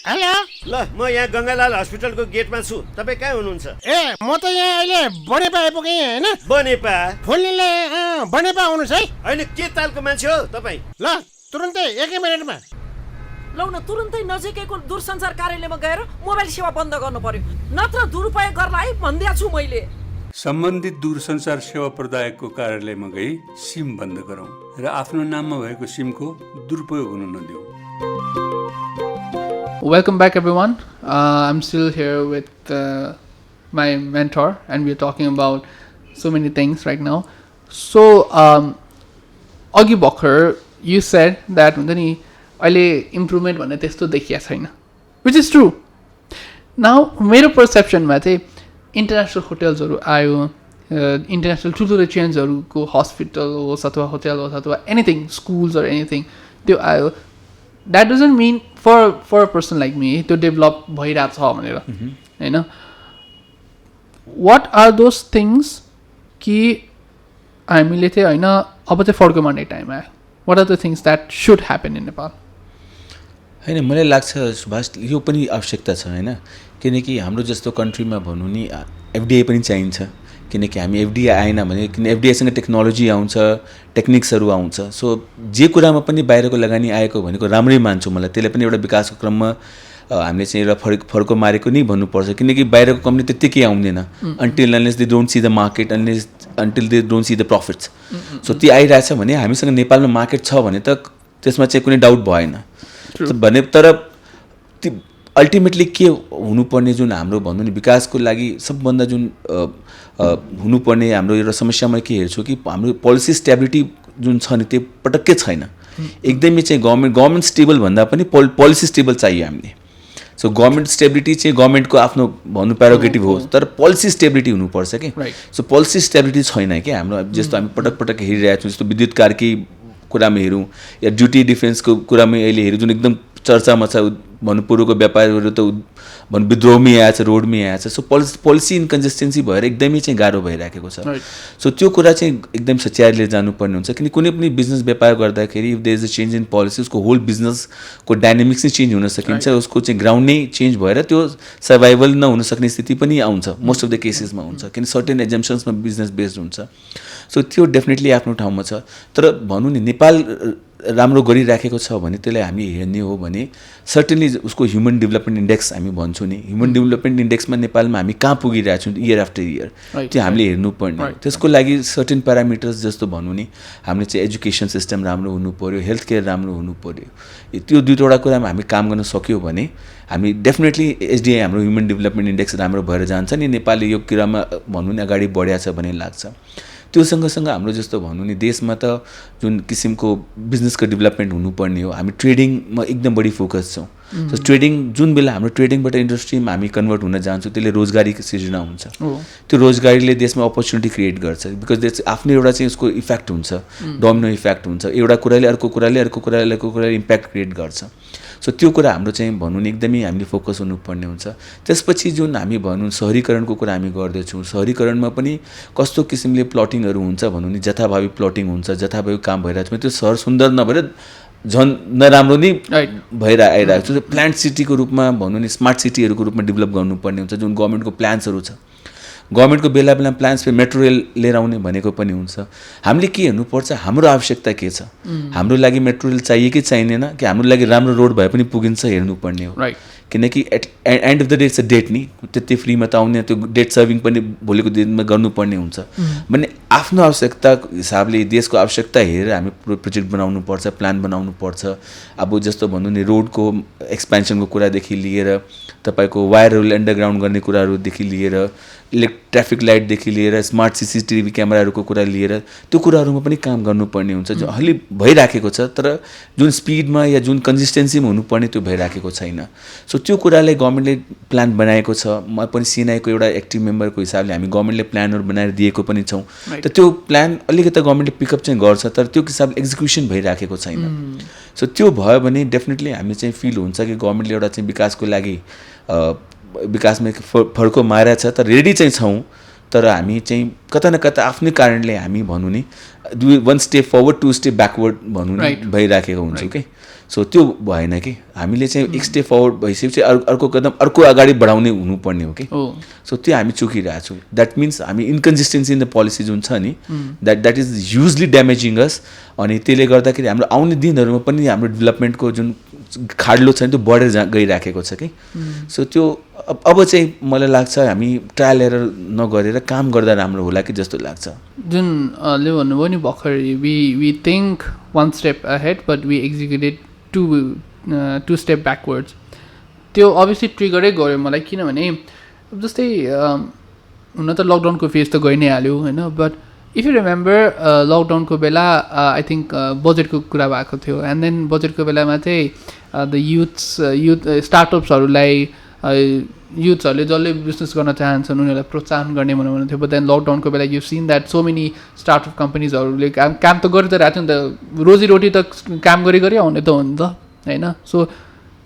हेलो, ल म यहाँ गङ्गालाल हस्पिटलको गेटमा छु. तपाईँ कहाँ हुनुहुन्छ? म त यहाँ अहिले बनेपा आइपुगेँ होइन. बनेपा? फोन लिनले बनेपा आउनुहोस् है. होइन के तालको मान्छे हो तपाईँ? ल तुरुन्तै 1 मिनेटमा. लौ न तुरुन्तै नजिकैको दूरसञ्चार कार्यालयमा गएर मोबाइल सेवा बन्द गर्नु पर्यो, नत्र दुरुपयोग गर्ला है भनिदिएको छु मैले. सम्बन्धित दूरसञ्चार सेवा प्रदायकको कार्यालयमा गई सिम बन्द गरौँ र आफ्नो नाममा भएको सिमको दुरुपयोग हुन नदिऊ. Welcome back, everyone. I'm still here with my mentor, and we're talking about so many things right now. So, Agi Bokher, you said that improvement भन्ने त्यस्तो देखिया छैन, which is true. Now, मेरो perceptionमा चाहिँ international hotelsहरू आयो, international ठुल्ठुलो चेन्जहरूको hospital होस् अथवा होटल होस् अथवा anything, schools or anything, त्यो आयो. That doesn't mean for a person like me to develop भइरहेको छ भनेर हैन. What are those things कि हामीले चाहिँ हैन अब चाहिँ फर्को मार्ने टाइम आयो? What are the things that should happen in Nepal? हैन मलाई लाग्छ सुभाष यो पनि आवश्यकता छ हैन, किनकि हाम्रो जस्तो कन्ट्रीमा भनौँ नि एफडीआई पनि चाहिन्छ. किनकि हामी एफडीआई आएन भने किन एफडीआईसँग टेक्नोलोजी आउँछ, टेक्निक्सहरू आउँछ. सो जे कुरामा पनि बाहिरको लगानी आएको भनेको राम्रै मान्छु मलाई. त्यसले पनि एउटा विकासको क्रममा हामीले चाहिँ एउटा फर्को मारेको नै भन्नुपर्छ. किनकि बाहिरको कम्पनी त्यत्तिकै आउँदैन until unless they don't see the market, until they don't see the profits. So त्यो आइरहेछ भने हामीसँग नेपालमा मार्केट छ भने त त्यसमा चाहिँ कुनै डाउट भएन भने. तर अल्टिमेटली के हुनुपर्ने जुन हाम्रो भनौँ नि विकासको लागि सबभन्दा जुन हुनुपर्ने हाम्रो एउटा समस्या म के हेर्छु कि हाम्रो पोलिसी स्टेबिलिटी जुन छ नि त्यो पटक्कै छैन. एकदमै चाहिँ गभर्मेन्ट स्टेबल भन्दा पनि पोलिसी स्टेबल चाहियो हामीले. सो गभर्मेन्ट स्टेबिलिटी चाहिँ गभर्मेन्टको आफ्नो भन्नु प्यारोगेटिभ होस्, तर पोलिसी स्टेबिलिटी हुनुपर्छ कि. सो पोलिसी स्टेबिलिटी छैन कि हाम्रो. जस्तो हामी पटक पटक हेरिरहेको छौँ, जस्तो विद्युत कार्की कुरामा हेरौँ या ड्युटी डिफेन्सको कुरामा अहिले हेरौँ जुन एकदम चर्चामा छ. भन्नु पूर्वको व्यापारीहरू त भन्नु विद्रोहमै आएछ, रोडमै आएछ. सो पोलिसी इन्कन्सिस्टेन्सी भएर एकदमै चाहिँ गाह्रो भइराखेको छ. सो त्यो कुरा चाहिँ एकदम सच्याएर लिएर जानुपर्ने हुन्छ. किन कुनै पनि बिजनेस व्यापार गर्दाखेरि if there is a change in policy उसको होल बिजनेसको डाइनामिक्स नै चेन्ज हुन सकिन्छ. उसको चाहिँ ग्राउन्ड नै चेन्ज भएर त्यो सर्भाइभल नहुन सक्ने स्थिति पनि आउँछ. मोस्ट अफ द केसेसमा हुन्छ किन सर्टेन एजम्पसन्समा बिजनेस बेस्ड हुन्छ. सो त्यो डेफिनेटली आफ्नो ठाउँमा छ. तर भनौँ नि नेपाल राम्रो गरिराखेको छ भने त्यसलाई हामी हेर्ने हो भने सर्टेनली उसको ह्युमन डेभलपमेन्ट इन्डेक्स हामी भन्छौँ नि, ह्युमन डेभलपमेन्ट इन्डेक्समा नेपालमा हामी कहाँ पुगिरहेको छौँ इयर आफ्टर इयर त्यो हामीले हेर्नुपर्ने. त्यसको लागि सर्टेन प्यारामिटर्स जस्तो भनौँ नि हामीले चाहिँ एजुकेसन सिस्टम राम्रो हुनु पऱ्यो, हेल्थ केयर राम्रो हुनु पऱ्यो. त्यो दुईवटा कुरामा हामी काम गर्न सक्यो भने हामी डेफिनेटली एसडिआई हाम्रो ह्युमन डेभलपमेन्ट इन्डेक्स राम्रो भएर जान्छ नि. नेपालले यो कुरामा भनौँ नि अगाडि बढ्या छ भन्ने लाग्छ. त्यो सँगसँगै हाम्रो जस्तो भनौँ नि देशमा त जुन किसिमको बिजनेसको डेभलपमेन्ट हुनुपर्ने हो हामी ट्रेडिङमा एकदम बढी फोकस छौँ. सो ट्रेडिङ जुन बेला हाम्रो ट्रेडिङबाट इन्डस्ट्रीमा हामी कन्भर्ट हुन जान्छौँ त्यसले रोजगारीको सृजना हुन्छ. त्यो रोजगारीले देशमा अपर्च्युनिटी क्रिएट गर्छ. बिकज देश आफ्नो एउटा चाहिँ उसको इफेक्ट हुन्छ, डोमिनो इफेक्ट हुन्छ. एउटा कुराले अर्को कुराले इम्प्याक्ट क्रिएट गर्छ. सो त्यो कुरा हाम्रो चाहिँ भनौँ नि एकदमै हामीले फोकस हुनुपर्ने हुन्छ. त्यसपछि जुन हामी भनौँ सहरीकरणको कुरा हामी गर्दैछौँ, सहरीकरणमा पनि कस्तो किसिमले प्लटिङहरू हुन्छ भनौँ नि जथाभावी प्लटिङ हुन्छ, जथाभावी काम भइरहेको छ. त्यो सहर सुन्दर नभएर झन् नराम्रो नै भएर आइरहेको छ. प्लान्ट सिटीको रूपमा भनौँ नि स्मार्ट सिटीहरूको रूपमा डेभलप गर्नुपर्ने हुन्छ जुन गभर्मेन्टको प्लान्सहरू छ. गभर्मेन्टको बेला बेला प्लान्स पे मेट्रो रेल लिएर आउने भनेको पनि हुन्छ। हामीले के हेर्नुपर्छ, हाम्रो आवश्यकता के छ, हाम्रो लागि मेट्रो रेल चाहियो कि चाहिँदैन, कि हाम्रो लागि राम्रो रोड भए पनि पुगिन्छ हेर्नुपर्ने हो। किनकि end of the day it's a debt नि, त्यति फ्रीमा त आउने, त्यो डेट सर्भिङ पनि भोलिको दिनमा गर्नुपर्ने हुन्छ भने आफ्नो आवश्यकताको हिसाबले देशको आवश्यकता हेरेर हामी प्रोजेक्ट बनाउनुपर्छ, प्लान बनाउनुपर्छ। अब जस्तो भन्नु नि रोडको एक्सपेन्सनको कुरादेखि लिएर तपाईँको वायरहरू अन्डरग्राउन्ड गर्ने कुराहरूदेखि लिएर ट्राफिक लाइटदेखि लिएर स्मार्ट CCTV क्यामेराहरूको कुरा लिएर त्यो कुराहरूमा पनि काम गर्नुपर्ने हुन्छ, जो अलि भइराखेको छ तर जुन स्पिडमा या जुन कन्सिस्टेन्सीमा हुनुपर्ने त्यो भइराखेको छैन। सो त्यो कुरालाई गभर्मेन्टले प्लान बनाएको छ। म पनि सिएनआईको एउटा एक्टिभ मेम्बरको हिसाबले हामी गभर्मेन्टले प्लानहरू बनाएर दिएको पनि छौँ। त त्यो प्लान अलिकति गभर्मेन्टले पिकअप चाहिँ गर्छ तर त्यो हिसाबले एक्जिक्युसन भइराखेको छैन। सो त्यो भयो भने डेफिनेटली हामी चाहिँ फिल हुन्छ कि गभर्मेन्टले एउटा चाहिँ विकासको लागि विकासमा फड्को मारेको छ तर रेडी चाहिँ छौँ, तर हामी चाहिँ कता न कता आफ्नै कारणले हामी भनौँ नि 1 स्टेप फरवर्ड 2 स्टेप ब्याकवर्ड भनौँ नि भइराखेको हुन्छौँ कि। सो त्यो भएन कि हामीले चाहिँ 1 स्टेप फरवर्ड भइसकेपछि अर्को कदम अर्को अगाडि बढाउने हुनुपर्ने हो कि। सो त्यो हामी चुकिरहेको छौँ। द्याट मिन्स हामी इन्कन्सिस्टेन्सी इन द पोलिसी जुन छ नि द्याट इज ह्युजली ड्यामेजिङ अस। अनि त्यसले गर्दाखेरि हाम्रो आउने दिनहरूमा पनि हाम्रो डेभलपमेन्टको जुन खाड्लो छ नि त्यो बढेर गइराखेको छ कि। सो त्यो अब चाहिँ मलाई लाग्छ हामी ट्रायल एरर नगरेर काम गर्दा राम्रो होला कि जस्तो लाग्छ। जुन ले भन्नुभयो नि भर्खर we think 1 step ahead but we executed 2 step backwards, त्यो अभियसली ट्रिगरै गर्यो मलाई। किनभने जस्तै हुन त लकडाउनको फेज त गइ नै हाल्यो होइन, बट इफ यु रिमेम्बर लकडाउनको बेला आई थिङ्क बजेटको कुरा भएको थियो। एन्ड देन बजेटको बेलामा चाहिँ द युथ स्टार्टअप्सहरूलाई युथहरूले जसले बिजनेस गर्न चाहन्छन् उनीहरूलाई प्रोत्साहन गर्ने भन्नु थियो। बट देन लकडाउनको बेला you seen that so many startup कम्पनीजहरूले काम त गरि त रहेको थियो नि त, रोजीरोटी त काम गरी आउने त हो नि त होइन। सो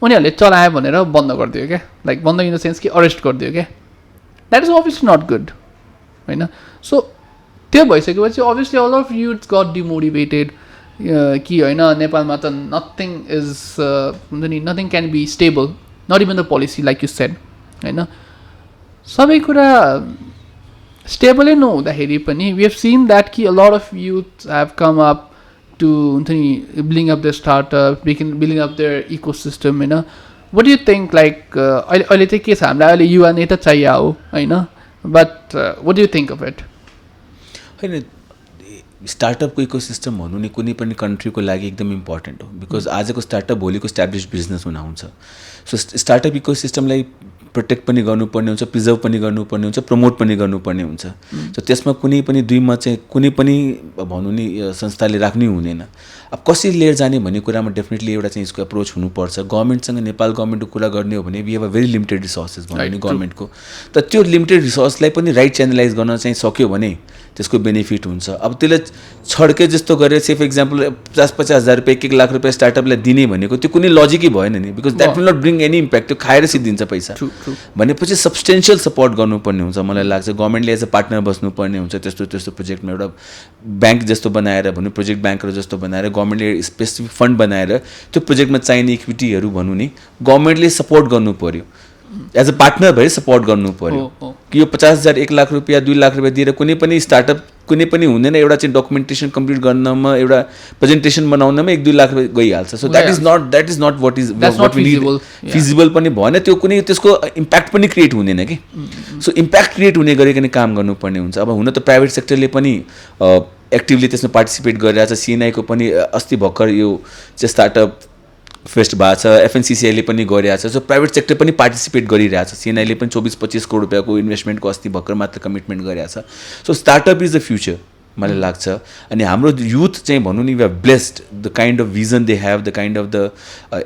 उनीहरूले चलायो भनेर बन्द गरिदियो क्या, लाइक बन्द इन द सेन्स कि अरेस्ट गरिदियो क्या। That is obviously not good होइन। सो त्यो भइसकेपछि obviously all of youth got demotivated कि होइन नेपालमा त नथिङ इज हुन्छ नि, nothing can be stable, not even the policy like you said होइन। सबै कुरा स्टेबलै नहुँदाखेरि पनि वी हेभ सिन द्याट कि a lot of youth have come up to हुन्छ नि building up the startup, building up their इको सिस्टम होइन। What do you think like अहिले चाहिँ के छ, हामीलाई अहिले युवा नेता चाहियो हो होइन, but what do you think of it? होइन, स्टार्टअपको इको सिस्टम भनौँ नि कुनै पनि कन्ट्रीको लागि एकदम इम्पोर्टेन्ट हो। बिकज आजको स्टार्टअप भोलिको स्ट्याब्लिस बिजनेस हुन आउँछ। सो स्टार्टअप इको सिस्टमलाई प्रोटेक्ट पनि गर्नुपर्ने हुन्छ, प्रिजर्भ पनि गर्नुपर्ने हुन्छ, प्रमोट पनि गर्नुपर्ने हुन्छ। सो त्यसमा कुनै पनि दुईमा चाहिँ कुनै पनि भनौँ नि संस्थाले राख्नै हुँदैन। अब कसरी लिएर जाने भन्ने कुरामा डेफिनेटली एउटा चाहिँ यसको एप्रोच हुनुपर्छ। गभर्मेन्टसँग नेपाल गभर्मेन्टको कुरा गर्ने हो भने we have a very limited resources भनौँ नि गभर्मेन्टको, त त्यो लिमिटेड रिसोर्सलाई पनि राइट च्यानलाइज गर्न चाहिँ सक्यो भने त्यसको बेनिफिट हुन्छ। अब त्यसलाई छड्के जस्तो गरेर सेफ एक्जाम्पल 50-50 हजार रुपियाँ 1-1 लाख रुपियाँ स्टार्टअपलाई दिने भनेको त्यो कुनै लजिकै भएन नि, because that will not bring any impact. त्यो खाएर सिद्धिन्छ पैसा भनेपछि सब्सटेन्सियल सपोर्ट गर्नुपर्ने हुन्छ। मलाई लाग्छ गभर्मेन्टले एज अ पार्टनर बस्नुपर्ने हुन्छ त्यस्तो प्रोजेक्टमा। एउटा ब्याङ्क जस्तो बनाएर भनौँ, प्रोजेक्ट ब्याङ्कहरू जस्तो बनाएर गभर्मेन्टले स्पेसिफिक फन्ड बनाएर त्यो प्रोजेक्टमा चाहिने इक्विटीहरू भनौँ नि गभर्मेन्टले सपोर्ट गर्नु पऱ्यो, एज अ पार्टनर भएर सपोर्ट गर्नु पऱ्यो। कि यो 50,000 1 लाख रुपियाँ 2 लाख रुपियाँ दिएर कुनै पनि स्टार्टअप कुनै पनि हुँदैन। एउटा चाहिँ डकुमेन्टेसन कम्प्लिट गर्नमा, एउटा प्रेजेन्टेसन बनाउनमा 1-2 लाख रुपियाँ गइहाल्छ। So that is not what we need, feasible पनि भएन, त्यो कुनै त्यसको इम्प्याक्ट पनि क्रिएट हुँदैन कि। सो इम्प्याक्ट क्रिएट हुने गरिकन काम गर्नुपर्ने हुन्छ। अब हुन त प्राइभेट सेक्टरले पनि एक्टिभली त्यसमा पार्टिसिपेट गरिरहेको छ। सिएनआईको पनि अस्ति भर्खर यो चाहिँ स्टार्टअप फेस्ट भएको छ, एफएनसिसिआईले पनि गरिरहेको छ। सो प्राइभेट सेक्टर पनि पार्टिसिपेट गरिरहेको छ। सिएनआईले पनि 24-25 करोड रुपियाँको इन्भेस्टमेन्टको अस्ति भर्खर मात्र कमिटमेन्ट गरिरहेको छ। So startup is the future मलाई लाग्छ। अनि हाम्रो युथ चाहिँ भनौँ नि we are blessed the kind of vision they have, the kind of the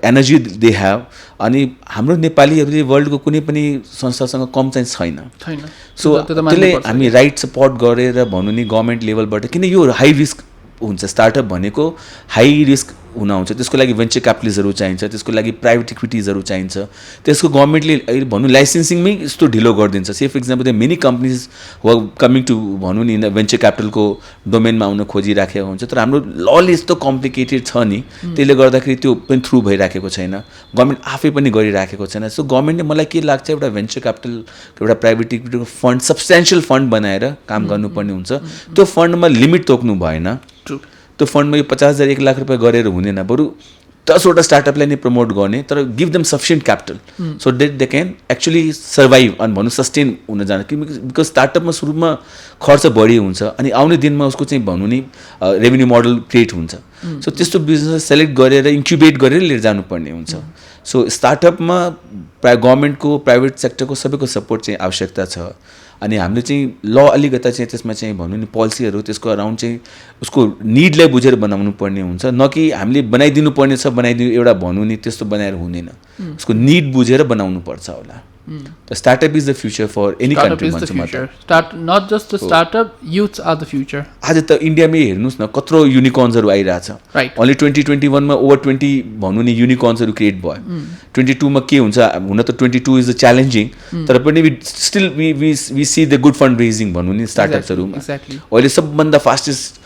energy they have. अनि हाम्रो नेपालीहरूले वर्ल्डको कुनै पनि संस्थासँग कम चाहिँ छैन। सो त्यसले हामी राइट सपोर्ट गरेर भनौँ नि गभर्मेन्ट लेभलबाट, किन यो हाई रिस्क हुन्छ स्टार्टअप भनेको हाई रिस्क हुन आउँछ त्यसको लागि भेन्चर क्यापिटलिस्टहरू चाहिन्छ त्यसको लागि प्राइभेट इक्विटिजहरू चाहिन्छ त्यसको गभर्मेन्टले अहिले भनौँ लाइसेन्सिङमै यस्तो ढिलो गरिदिन्छ say for example the many companies were coming to भनौँ नि भेन्चर क्यापिटलको डोमेनमा आउन खोजिराखेको हुन्छ तर हाम्रो लले यस्तो कम्प्लिकेटेड छ नि त्यसले गर्दाखेरि त्यो पनि थ्रु भइराखेको छैन गभर्मेन्ट आफै पनि गरिराखेको छैन सो गभर्मेन्टले मलाई के लाग्छ एउटा भेन्चर क्यापिटल एउटा प्राइभेट इक्विटीको फन्ड सब्सटेन्सियल फन्ड बनाएर काम गर्नुपर्ने हुन्छ त्यो फन्डमा लिमिट तोक्नु भएन त्यो फन्डमा यो 50,000 1 लाख रुपियाँ गरेर हुँदैन बरु 10वटा स्टार्टअपलाई नै प्रमोट गर्ने तर give them sufficient capital so that they can actually survive अनि भनौँ सस्टेन हुन जान बिकज स्टार्टअपमा सुरुमा खर्च बढी हुन्छ अनि आउने दिनमा उसको चाहिँ भनौँ नि रेभेन्यू मोडल क्रिएट हुन्छ सो त्यस्तो बिजनेस सेलेक्ट गरेर इन्क्युबेट गरेर लिएर जानुपर्ने हुन्छ सो स्टार्टअपमा गभर्मेन्टको प्राइभेट सेक्टरको सबैको सपोर्ट चाहिँ आवश्यकता छ अनि हामीले चाहिँ ल अलिकता चाहिँ त्यसमा चाहिँ भनौँ नि पोलिसीहरू त्यसको अराउन्ड चाहिँ उसको निडलाई बुझेर बनाउनु पर्ने हुन्छ न कि हामीले बनाइदिनु पर्ने छ बनाइदिनु एउटा भनौँ नि त्यस्तो बनाएर हुँदैन उसको निड बुझेर बनाउनु पर्छ होला The startup is the future for any country. Startup is the future. Not just the startup, youths are the future. आज त इन्डियामै हेर्नुस् न कत्रो युनिकर्न्सहरू आइरहेछ. Right. Only 2021 मा ओभर 20 भनौँ नि युनिकर्न्सहरू क्रिएट भयो. 22 मा के हुन्छ हुन त 22 इज च्यालेन्जिङ तर पनि still we see the good fund raising भनौँ नि स्टार्टअप्सहरूमा. Exactly. अहिले सबभन्दा फास्टेस्ट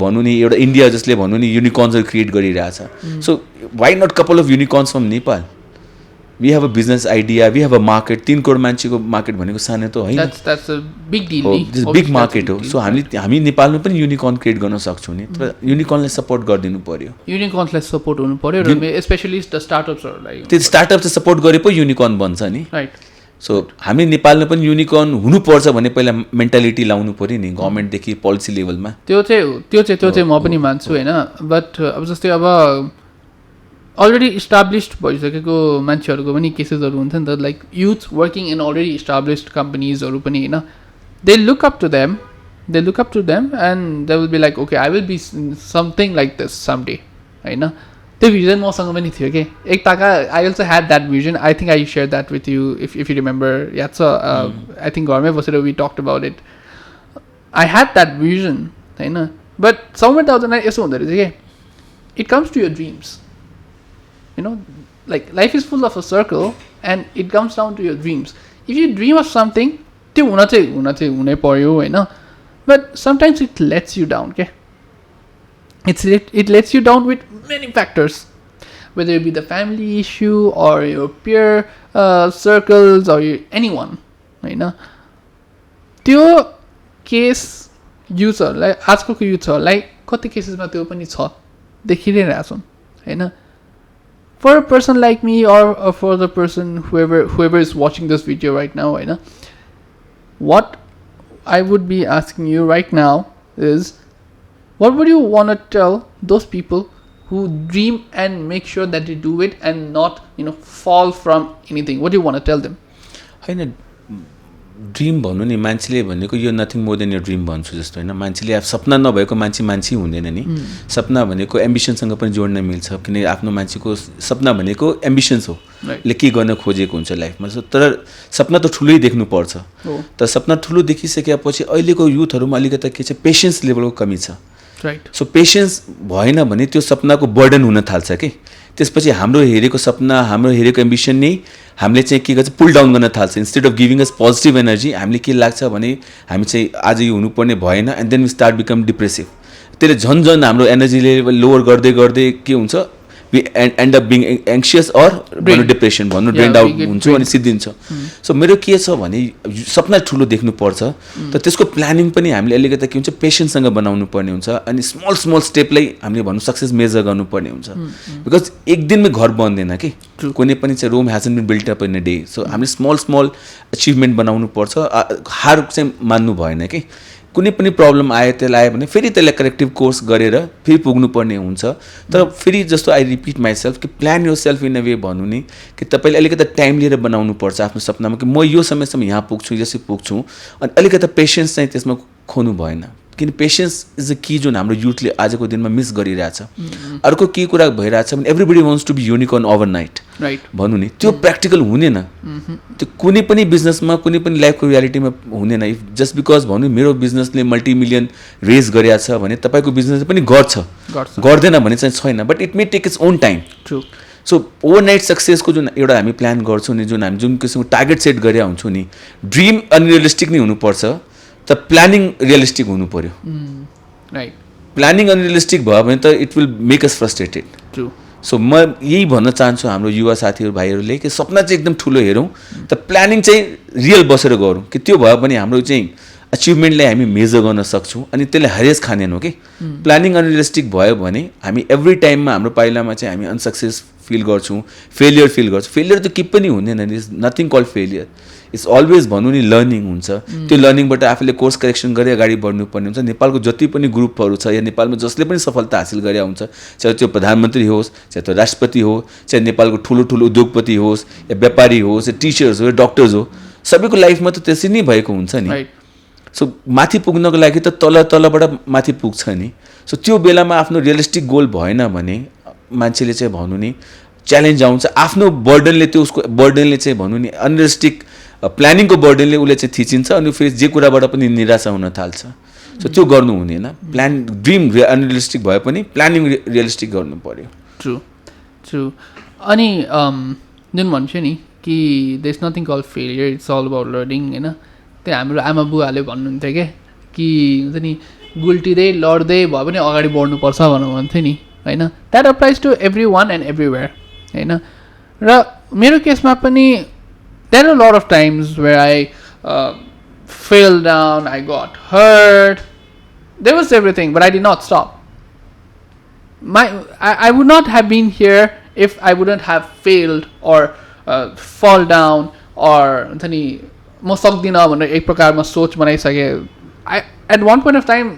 भनौँ नि एउटा इन्डिया जसले भनौँ नि युनिकर्न्सहरू क्रिएट गरिरहेछ. So why not couple of unicorns from Nepal? We have a business idea, we have a market. 3 crore मान्छेको मार्केट भनेको सानो त होइन. That's a big deal. This is big market हो. So हामी नेपालमा पनि युनिकर्न क्रिएट गर्न सक्छौँ नि. तर युनिकर्नलाई सपोर्ट गरिदिनु पर्यो. युनिकर्नलाई सपोर्ट हुनु पर्यो र स्पेशली द स्टार्टअप्सहरूलाई. त्यो स्टार्टअप चाहिँ सपोर्ट गरे पो युनिकर्न बन्छ नि. राइट. सो हामी नेपालमा पनि युनिकर्न हुनुपर्छ भने पहिला मेन्टालिटी लाउनु पर्यो नि गभर्मेन्टदेखि पोलिसी लेभलमा. त्यो चाहिँ म पनि मान्छु होइन. बट अब जस्तै अब अलरेडी इस्टाब्लिस्ड भइसकेको मान्छेहरूको पनि केसेसहरू हुन्छ नि त like youth working in already established कम्पनीजहरू पनि होइन they look up to them and they will be like okay I will be something like this someday होइन. त्यो भिजन मसँग पनि थियो कि एक ताका I also had that vision. I think I share that with you if you remember याद छ. आई थिङ्क घरमै बसेर we talked about it. I had that vision होइन. बट समवेयर दाउजन यसो हुँदो रहेछ कि it comes to your dreams. You know, like life is full of a circle and it comes down to your dreams. If you dream of something, त्यो हुन चाहिँ हुनै पर्यो होइन. But sometimes it lets you down, okay? It lets you down with many factors, whether it be the family issue or your peer circles or anyone, होइन. त्यो case युथहरूलाई आजकलको युथहरूलाई कति केसेसमा त्यो पनि छ देखिरहेछौँ होइन. For a person like me or for the person whoever is watching this video right now, what I would be asking you right now is, what would you want to tell those people who dream and make sure that they do it and not fall from anything? What do you want to tell them? होइन dream भन्नु नि मान्छेले भनेको यो nothing more than यो dream भन्छु जस्तो होइन. मान्छेले अब सपना नभएको मान्छे हुँदैन नि. सपना भनेको एम्बिसनसँग पनि जोड्न मिल्छ किन आफ्नो मान्छेको सपना भनेको एम्बिसन्स हो ले के गर्न खोजेको हुन्छ लाइफमा. तर सपना त ठुलै देख्नुपर्छ. तर सपना ठुलो देखिसकेपछि अहिलेको युथहरूमा अलिकति के छ पेसेन्स लेभलको कमी छ. राइट. सो पेसेन्स भएन भने त्यो सपनाको बर्डन हुन थाल्छ कि त्यसपछि हाम्रो हेरेको सपना हाम्रो हेरेको एम्बिसन नै हामीले चाहिँ के गर्छ पुल डाउन गर्न थाल्छ. Instead of giving us positive energy हामीले के लाग्छ भने हामी चाहिँ आज यो हुनुपर्ने भएन and then we start become depressive. त्यसले झन् हाम्रो एनर्जी लेभल लोवर गर्दै गर्दै के हुन्छ we end up being anxious or भन्नु डिप्रेसन भन्नु ड्रेन्ड आउट हुन्छु अनि सिद्धिन्छ. सो मेरो के छ भने सपना ठुलो देख्नुपर्छ तर त्यसको प्लानिङ पनि हामीले अलिकति के हुन्छ पेसेन्ससँग बनाउनु पर्ने हुन्छ अनि स्मल स्टेपलाई हामीले भन्नु सक्सेस मेजर गर्नुपर्ने हुन्छ. बिकज एक दिनमै घर बन्दैन कि कुनै पनि चाहिँ Rome hasn't been built up in a day. So हामीले स्मल अचिभमेन्ट बनाउनु पर्छ. हार चाहिँ मान्नु भएन कि कुनै पनि प्रब्लम आयो त्यसलाई आयो भने फेरि त्यसलाई करेक्टिभ कोर्स गरेर फेरि पुग्नुपर्ने हुन्छ. तर फेरि जस्तो आई रिपिट माइसेल्फ कि plan your self in a way भन्नु नि कि तपाईँले अलिकति टाइम लिएर बनाउनु पर्छ आफ्नो सपनामा कि म यो समयसम्म यहाँ पुग्छु यसरी पुग्छु अनि अलिकति पेसेन्स चाहिँ त्यसमा खोनु भएन. किन पेसेन्स इज अ की जुन हाम्रो युथले आजको दिनमा मिस गरिरहेछ. अर्को के कुरा भइरहेछ भने everybody wants to be unicorn overnight. भनौँ नि त्यो प्र्याक्टिकल हुँदैन त्यो कुनै पनि बिजनेसमा कुनै पनि लाइफको रियालिटीमा हुँदैन इफ जस्ट बिकज भनौँ मेरो बिजनेसले मल्टिमिलियन रेज गरेको छ भने तपाईँको बिजनेसले पनि गर्छ गर्दैन भने चाहिँ छैन but it may take its own time so overnight सक्सेसको जुन एउटा हामी प्लान गर्छौँ नि जुन किसिमको टार्गेट सेट गरेर हुन्छौँ नि ड्रिम अनरियलिस्टिक नै हुनुपर्छ त प्लानिङ रियलिस्टिक हुनु पर्यो राइट प्लानिङ अनरियलिस्टिक भयो भने त it will make us frustrated so म यही भन्न चाहन्छु हाम्रो युवा साथीहरू भाइहरूले कि सपना चाहिँ एकदम ठुलो हेरौँ त प्लानिङ चाहिँ रियल बसेर गरौँ कि त्यो भयो भने हाम्रो चाहिँ अचिभमेन्टलाई हामी मेजर गर्न सक्छौँ अनि त्यसले हरेस खानेन हो कि प्लानिङ अनरियलिस्टिक भयो भने हामी एभ्री टाइममा हाम्रो पाइलामा चाहिँ हामी अनसक्सेस फिल गर्छौँ फेलियर फिल गर्छौँ फेलियर त केही पनि हुँदैन it's nothing called failure it's always भनौँ नि लर्निङ हुन्छ त्यो लर्निङबाट आफूले कोर्स करेक्सन गरी अगाडि बढ्नुपर्ने हुन्छ नेपालको जति पनि ग्रुपहरू छ या नेपालमा जसले पनि सफलता हासिल गरे हुन्छ चाहे त्यो प्रधानमन्त्री होस् चाहे त्यो राष्ट्रपति हो चाहे नेपालको ठुलो ठुलो उद्योगपति होस् या व्यापारी होस् या टिचर्स हो या डक्टर्स हो सबैको लाइफमा त त्यसरी नै भएको हुन्छ नि सो माथि पुग्नको लागि त तलबाट माथि पुग्छ नि सो त्यो बेलामा आफ्नो रियलिस्टिक गोल भएन भने मान्छेले चाहिँ भनौँ नि च्यालेन्ज आउँछ आफ्नो बर्डनले त्यो उसको बर्डनले चाहिँ भनौँ नि अनरियलिस्टिक प्लानिङको बर्डनले उसले चाहिँ थिचिन्छ अनि फेरि जे कुराबाट पनि निराशा हुन थाल्छ सो त्यो गर्नु हुँदैन प्लान ड्रिम अनरियलिस्टिक भए पनि प्लानिङ रियलिस्टिक गर्नु पर्यो ट्रु अनि जुन भन्छु नि कि there is nothing called failure it's all about learning होइन त्यो हाम्रो आमा बुवाले भन्नुहुन्थ्यो क्या कि हुन्छ नि गुल्टिँदै लड्दै भए पनि अगाडि बढ्नुपर्छ भनेर भन्थ्यो नि होइन that applies to every one and everywhere होइन र मेरो केसमा पनि there are a lot of times where I fell down, I got hurt, there was everything, but I did not stop. I would not have been here if I wouldn't have failed or fall down or म सक्दिनँ भनेर एक प्रकारमा सोच बनाइसकेँ at one point of time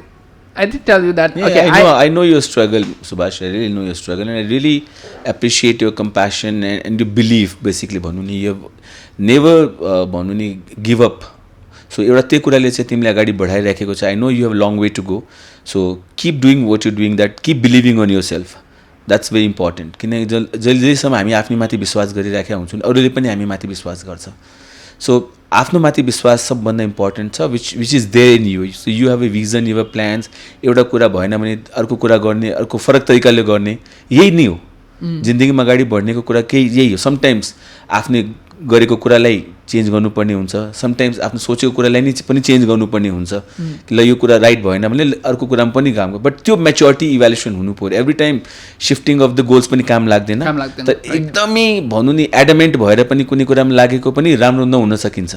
I did tell you that. Yeah, okay, I know your struggle, Subhash. I really know your struggle, and I really appreciate your compassion and your belief. Basically, भन्नु you have never भन्नु नि give up. So एउटा त्यो कुराले चाहिँ तिमीले अगाडि बढाइराखेको छ. I know you have a long way to go. So keep doing what you're doing. That keep believing on yourself. That's very important. किन जहिलेसम्म हामी आफ्नो माथि विश्वास गरिराखेका हुन्छौँ अरूले पनि हामी माथि विश्वास गर्छ. सो आफ्नो माथि विश्वास सबभन्दा इम्पोर्टेन्ट छ which is there in you so you have a vision you have plans एउटा कुरा भएन भने अर्को कुरा गर्ने अर्को फरक तरिकाले गर्ने यही नै हो जिन्दगीमा अगाडि बढ्नेको कुरा केही यही हो समटाइम्स आफ्नै गरेको कुरालाई चेन्ज गर्नुपर्ने हुन्छ समटाइम्स आफ्नो सोचेको कुरालाई नै पनि चेन्ज गर्नुपर्ने हुन्छ कि ल यो कुरा राइट भएन भने अर्को कुरामा पनि काम गर्छ बट त्यो म्याच्योरिटी इभ्यालुएसन हुनु पर्यो every time shifting of the goals पनि काम लाग्दैन त एकदमै भन्नु नि एडमेन्ट भएर पनि कुनै कुरामा लागेको पनि राम्रो नहुन सकिन्छ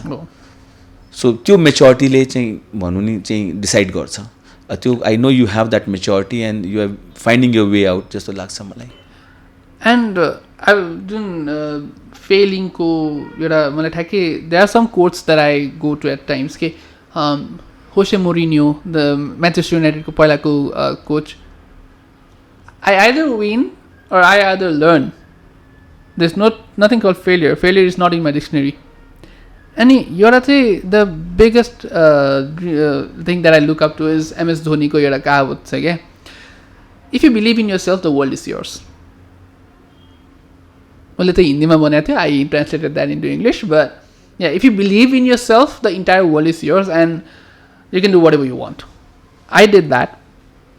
सो त्यो म्याच्योरिटीले चाहिँ भन्नु नि चाहिँ डिसाइड गर्छ त्यो I know you have that maturity and you have finding your way out जस्तो लाग्छ मलाई एन्ड जुन फेलिङको एउटा मलाई ठ्याक्कै there are some quotes that I go to at times के होसे मोरिन्यो द म्यान्चेस्टर युनाइटेडको पहिलाको coach I either win or I either learn. There's nothing called failure. Failure is not in my dictionary. And the biggest thing that I look up to is MS Dhoni ko yada kahavat cha ke. If you believe in yourself, the world is yours. Well, to Hindi mein banaya tha. I translated that into English, but yeah, if you believe in yourself, the entire world is yours, and you can do whatever you want. I did that.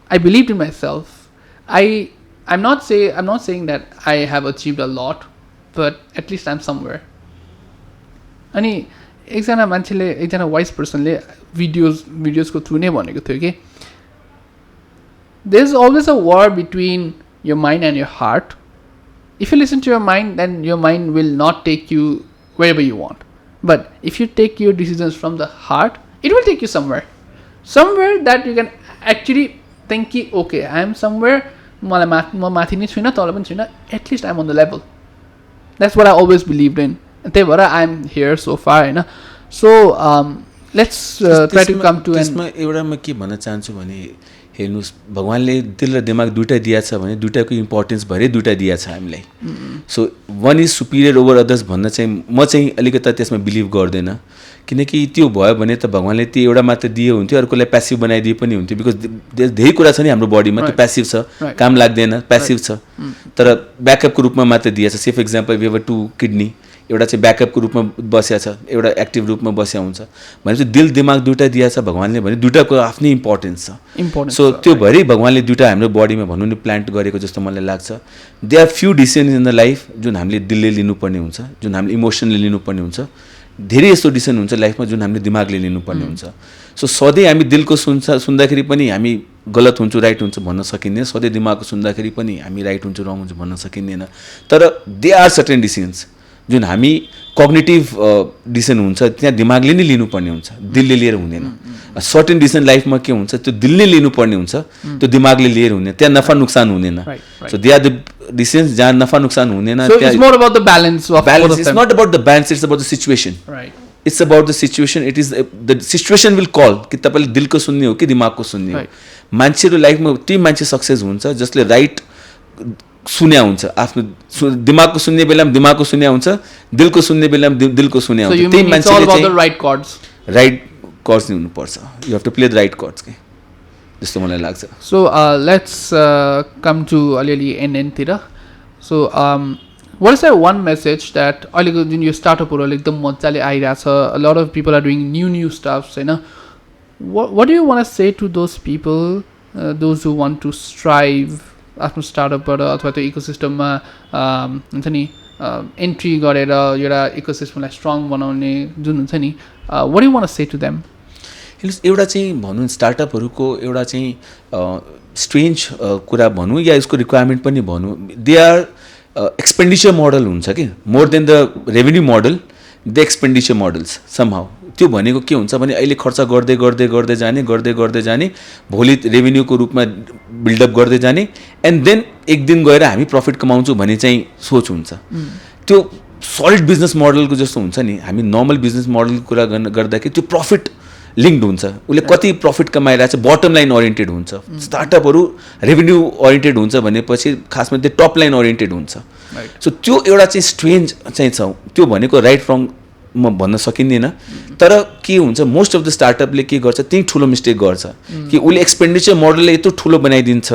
I believed in myself. I'm not saying that I have achieved a lot, but at least I'm somewhere. अनि एकजना मान्छेले एकजना wise पर्सनले भिडियोजको through नै भनेको थियो कि there is always a war between your mind and your heart. If you listen to your mind, then your mind will not take you wherever you want. But if you take your decisions from the heart, it will take you somewhere that you can actually think कि okay, I am somewhere. म माथि नै छुइनँ तल पनि छुइनँ at least I'm on the level. That's what I always believed in. त्यही भएर I'm here so far होइन. So let's try to come to त्यसमा एउटा म के भन्न चाहन्छु भने हेर्नुहोस् भगवान्ले दिल र दिमाग दुइटा दिएको छ भने दुइटाको इम्पोर्टेन्स भएरै दुइटा दिएको छ हामीलाई. So one is Superior over others भन्न चाहिँ म चाहिँ अलिकति त्यसमा बिलिभ गर्दैन किनकि त्यो भयो भने त भगवान्ले त्यो एउटा मात्र दिए हुन्थ्यो अर्कोलाई प्यासिभ बनाइदिए पनि हुन्थ्यो बिकज धेरै कुरा छ नि हाम्रो बडीमा त्यो प्यासिभ छ काम लाग्दैन प्यासिभ छ तर ब्याकअपको रूपमा मात्र दिएछ safe example we have 2 kidney एउटा चाहिँ ब्याकअपको रूपमा बसेको छ एउटा एक्टिभ रूपमा बसेको हुन्छ भनेपछि दिल दिमाग दुईटा दिएछ भगवान्ले भने दुईटाको आफ्नै इम्पोर्टेन्स छ सो त्यो भरि भगवान्ले दुईटा हाम्रो बडीमा भनौँ नि प्लान्ट गरेको जस्तो मलाई लाग्छ they are few decision in the life जुन हामीले दिलले लिनुपर्ने हुन्छ जुन हामीले इमोसनले लिनुपर्ने हुन्छ धेरै यस्तो डिसिजन हुन्छ लाइफमा जुन हामीले दिमागले लिनुपर्ने हुन्छ सो सधैँ हामी दिलको सुन्दाखेरि पनि हामी गलत हुन्छौँ राइट हुन्छ भन्न सकिँदैन सधैँ दिमागको सुन्दाखेरि पनि हामी राइट हुन्छौँ रङ हुन्छ भन्न सकिँदैन तर दे आर सर्टेन डिसिजन्स जुन हामी कग्निटिभ डिसिजन हुन्छ त्यहाँ दिमागले नै लिनुपर्ने हुन्छ दिलले लिएर हुँदैन सर्टेन डिसिजन लाइफमा के हुन्छ त्यो दिलले लिनुपर्ने हुन्छ त्यो दिमागले लिएर हुँदैन त्यहाँ नफा नोक्सान हुँदैन so they are the decisions जहाँ नफा नोक्सान हुँदैन it's more about the balance of balance is not about the balance it's about the situation it's about the situation it is the situation will call कि तपाईले दिलको सुन्ने हो कि दिमागको सुन्ने हो मान्छेको लाइफमा ती मान्छे सक्सेस हुन्छ जसले राइट सुन्या हुन्छ आफ्नो दिमागको सुन्ने बेलामा दिमागको सुन्या हुन्छ दिलको सुन्ने बेलामा दिलको सुन्या हुन्छ त्यही मान्छेले चाहिँ राइट कर्ड्स हुनु पर्छ you have to play the right chords के जस्तो मलाई लाग्छ सो लेट्स कम टु अलिअलि एन्डतिर so what is that one message that अहिलेको जुन यो स्टार्टअपहरू एकदम मजाले आइरहेछ a lot of people are doing new stuff हैन what do you want to say to those people those who want to strive आफ्नो स्टार्टअपबाट अथवा त्यो इकोसिस्टममा हुन्छ नि एन्ट्री गरेर एउटा इकोसिस्टमलाई स्ट्रङ बनाउने जुन हुन्छ नि what do you want to say to them एउटा चाहिँ भनौँ स्टार्टअपहरूको एउटा चाहिँ स्ट्रेन्ज कुरा भनौँ या यसको रिक्वायरमेन्ट पनि भनौँ दे आर एक्सपेन्डिचर मोडल हुन्छ कि more than the revenue model the expenditure models somehow त्यो भनेको के हुन्छ भने अहिले खर्च गर्दै जाने भोलि रेभेन्यूको रूपमा बिल्डअप गर्दै जाने एन्ड देन एक दिन गएर हामी प्रफिट कमाउँछौँ भन्ने चाहिँ सोच हुन्छ त्यो सलिड बिजनेस मोडलको जस्तो हुन्छ नि हामी नर्मल बिजनेस मोडलको कुरा गर्दाखेरि त्यो प्रफिट लिङ्क्ड हुन्छ उसले कति प्रफिट कमाइरहेको छ बटम लाइन ओरिएन्टेड हुन्छ स्टार्टअपहरू रेभेन्यू ओरिएन्टेड हुन्छ भनेपछि खासमा त्यो टप लाइन ओरिएन्टेड हुन्छ सो त्यो एउटा चाहिँ स्ट्रेन्ज चाहिँ छ त्यो भनेको राइट रङ म भन्न सकिँदैन तर के हुन्छ मोस्ट अफ द स्टार्टअपले के गर्छ त्यही ठुलो मिस्टेक गर्छ कि उसले एक्सपेन्डिचर मोडलले यत्रो ठुलो बनाइदिन्छ